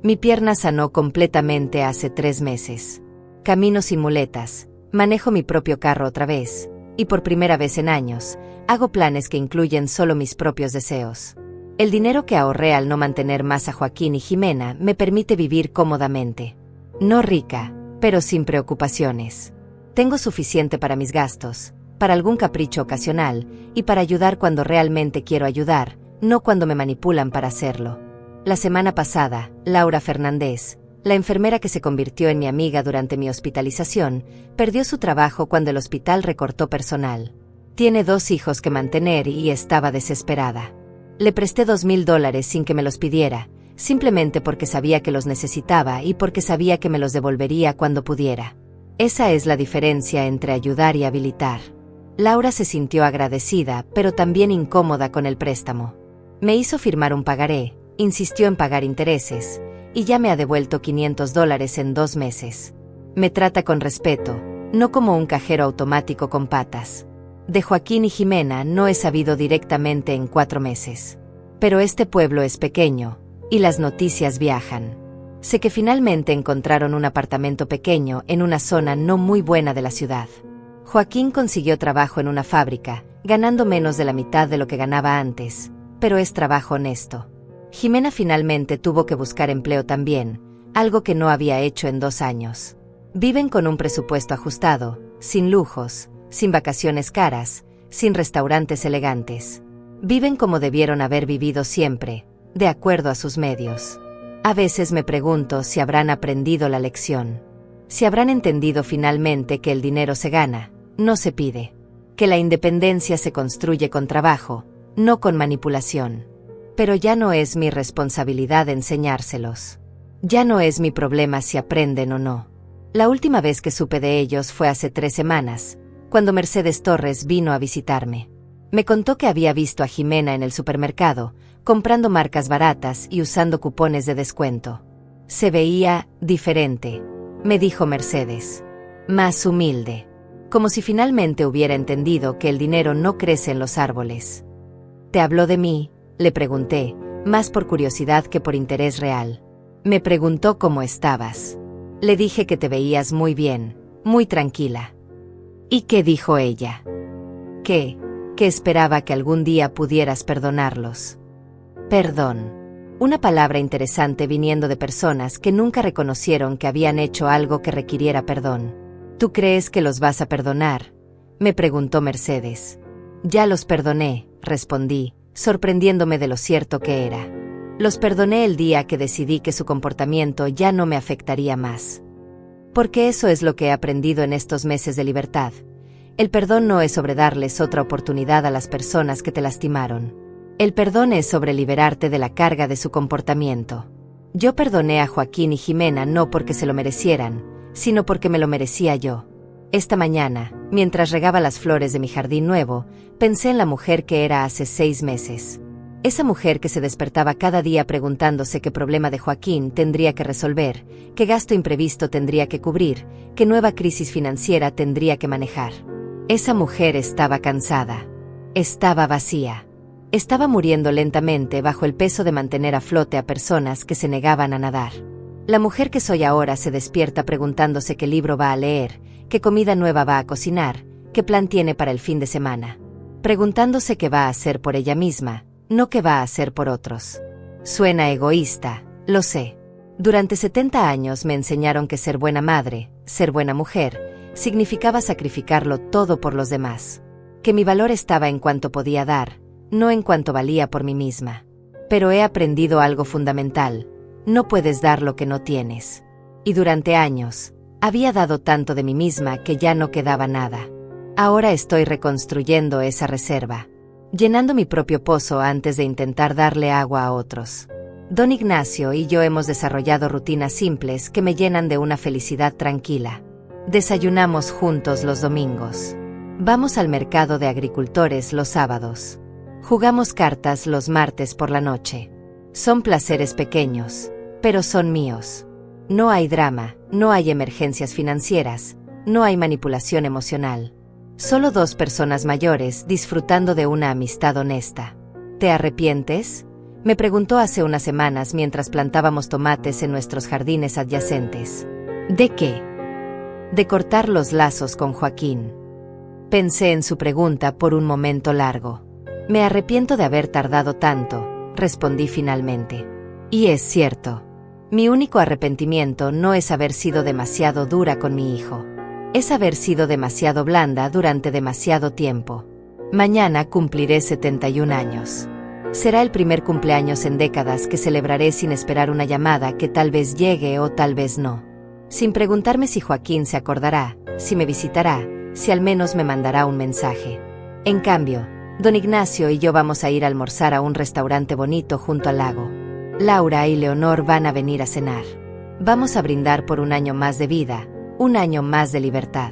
Mi pierna sanó completamente hace 3 meses. Camino sin muletas, manejo mi propio carro otra vez, y por primera vez en años, hago planes que incluyen solo mis propios deseos. El dinero que ahorré al no mantener más a Joaquín y Jimena me permite vivir cómodamente. No rica, pero sin preocupaciones. Tengo suficiente para mis gastos, para algún capricho ocasional, y para ayudar cuando realmente quiero ayudar, no cuando me manipulan para hacerlo. La semana pasada, Laura Fernández, la enfermera que se convirtió en mi amiga durante mi hospitalización, perdió su trabajo cuando el hospital recortó personal. Tiene 2 hijos que mantener y estaba desesperada. Le presté $2,000 sin que me los pidiera, simplemente porque sabía que los necesitaba y porque sabía que me los devolvería cuando pudiera. Esa es la diferencia entre ayudar y habilitar. Laura se sintió agradecida, pero también incómoda con el préstamo. Me hizo firmar un pagaré, insistió en pagar intereses, y ya me ha devuelto $500 en 2 meses. Me trata con respeto, no como un cajero automático con patas. De Joaquín y Jimena no he sabido directamente en 4 meses. Pero este pueblo es pequeño, y las noticias viajan. Sé que finalmente encontraron un apartamento pequeño en una zona no muy buena de la ciudad. Joaquín consiguió trabajo en una fábrica, ganando menos de la mitad de lo que ganaba antes, pero es trabajo honesto. Jimena finalmente tuvo que buscar empleo también, algo que no había hecho en 2 años. Viven con un presupuesto ajustado, sin lujos, sin vacaciones caras, sin restaurantes elegantes. Viven como debieron haber vivido siempre, de acuerdo a sus medios. A veces me pregunto si habrán aprendido la lección. Si habrán entendido finalmente que el dinero se gana, no se pide. Que la independencia se construye con trabajo, no con manipulación. Pero ya no es mi responsabilidad enseñárselos. Ya no es mi problema si aprenden o no. La última vez que supe de ellos fue hace 3 semanas, cuando Mercedes Torres vino a visitarme. Me contó que había visto a Jimena en el supermercado, comprando marcas baratas y usando cupones de descuento. Se veía diferente, me dijo Mercedes. Más humilde. Como si finalmente hubiera entendido que el dinero no crece en los árboles. ¿Te habló de mí?, le pregunté, más por curiosidad que por interés real. Me preguntó cómo estabas. Le dije que te veías muy bien, muy tranquila. ¿Y qué dijo ella? Que esperaba que algún día pudieras perdonarlos. Perdón. Una palabra interesante viniendo de personas que nunca reconocieron que habían hecho algo que requiriera perdón. ¿Tú crees que los vas a perdonar?, me preguntó Mercedes. Ya los perdoné, respondí, sorprendiéndome de lo cierto que era. Los perdoné el día que decidí que su comportamiento ya no me afectaría más. Porque eso es lo que he aprendido en estos meses de libertad. El perdón no es sobre darles otra oportunidad a las personas que te lastimaron. El perdón es sobre liberarte de la carga de su comportamiento. Yo perdoné a Joaquín y Jimena no porque se lo merecieran, sino porque me lo merecía yo. Esta mañana, mientras regaba las flores de mi jardín nuevo, pensé en la mujer que era hace 6 meses. Esa mujer que se despertaba cada día preguntándose qué problema de Joaquín tendría que resolver, qué gasto imprevisto tendría que cubrir, qué nueva crisis financiera tendría que manejar. Esa mujer estaba cansada. Estaba vacía. Estaba muriendo lentamente bajo el peso de mantener a flote a personas que se negaban a nadar. La mujer que soy ahora se despierta preguntándose qué libro va a leer, qué comida nueva va a cocinar, qué plan tiene para el fin de semana. Preguntándose qué va a hacer por ella misma, no qué va a hacer por otros. Suena egoísta, lo sé. Durante 70 años me enseñaron que ser buena madre, ser buena mujer, significaba sacrificarlo todo por los demás. Que mi valor estaba en cuanto podía dar, no en cuanto valía por mí misma. Pero he aprendido algo fundamental: no puedes dar lo que no tienes. Y durante años, había dado tanto de mí misma que ya no quedaba nada. Ahora estoy reconstruyendo esa reserva, llenando mi propio pozo antes de intentar darle agua a otros. Don Ignacio y yo hemos desarrollado rutinas simples que me llenan de una felicidad tranquila. Desayunamos juntos los domingos. Vamos al mercado de agricultores los sábados. Jugamos cartas los martes por la noche. Son placeres pequeños, pero son míos. No hay drama, no hay emergencias financieras, no hay manipulación emocional. Solo 2 personas mayores disfrutando de una amistad honesta. ¿Te arrepientes?, me preguntó hace unas semanas mientras plantábamos tomates en nuestros jardines adyacentes. ¿De qué? De cortar los lazos con Joaquín. Pensé en su pregunta por un momento largo. Me arrepiento de haber tardado tanto, respondí finalmente. Y es cierto. Mi único arrepentimiento no es haber sido demasiado dura con mi hijo. Es haber sido demasiado blanda durante demasiado tiempo. Mañana cumpliré 71 años. Será el primer cumpleaños en décadas que celebraré sin esperar una llamada que tal vez llegue o tal vez no. Sin preguntarme si Joaquín se acordará, si me visitará, si al menos me mandará un mensaje. En cambio, don Ignacio y yo vamos a ir a almorzar a un restaurante bonito junto al lago. Laura y Leonor van a venir a cenar. Vamos a brindar por un año más de vida, un año más de libertad.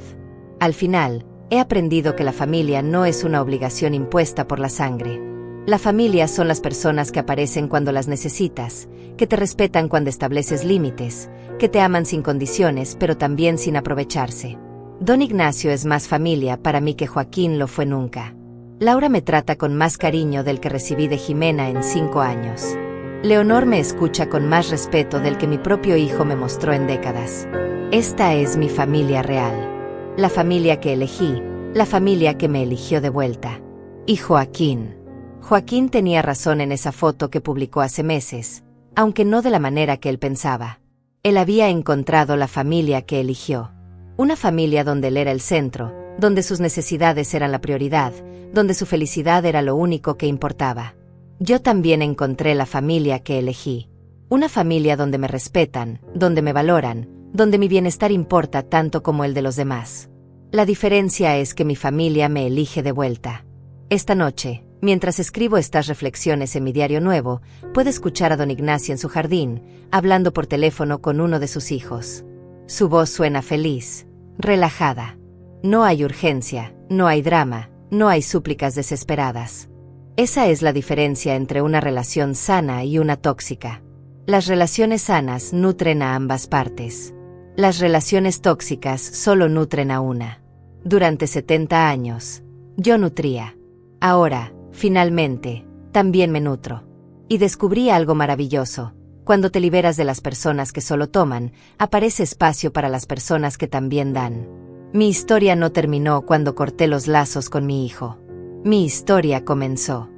Al final, he aprendido que la familia no es una obligación impuesta por la sangre. La familia son las personas que aparecen cuando las necesitas, que te respetan cuando estableces límites, que te aman sin condiciones pero también sin aprovecharse. Don Ignacio es más familia para mí que Joaquín lo fue nunca. Laura me trata con más cariño del que recibí de Jimena en 5 años. Leonor me escucha con más respeto del que mi propio hijo me mostró en décadas. Esta es mi familia real. La familia que elegí, la familia que me eligió de vuelta. Y Joaquín. Joaquín tenía razón en esa foto que publicó hace meses, aunque no de la manera que él pensaba. Él había encontrado la familia que eligió. Una familia donde él era el centro, donde sus necesidades eran la prioridad, donde su felicidad era lo único que importaba. Yo también encontré la familia que elegí. Una familia donde me respetan, donde me valoran, donde mi bienestar importa tanto como el de los demás. La diferencia es que mi familia me elige de vuelta. Esta noche, mientras escribo estas reflexiones en mi diario nuevo, puedo escuchar a don Ignacio en su jardín, hablando por teléfono con uno de sus hijos. Su voz suena feliz, relajada. No hay urgencia, no hay drama, no hay súplicas desesperadas. Esa es la diferencia entre una relación sana y una tóxica. Las relaciones sanas nutren a ambas partes. Las relaciones tóxicas solo nutren a una. Durante 70 años, yo nutría. Ahora, finalmente, también me nutro. Y descubrí algo maravilloso. Cuando te liberas de las personas que solo toman, aparece espacio para las personas que también dan. Mi historia no terminó cuando corté los lazos con mi hijo. Mi historia comenzó.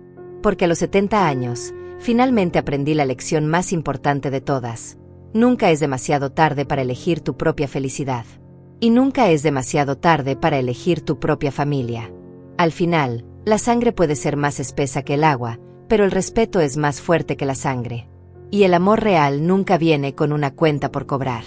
Porque a los 70 años, finalmente aprendí la lección más importante de todas. Nunca es demasiado tarde para elegir tu propia felicidad. Y nunca es demasiado tarde para elegir tu propia familia. Al final, la sangre puede ser más espesa que el agua, pero el respeto es más fuerte que la sangre. Y el amor real nunca viene con una cuenta por cobrar.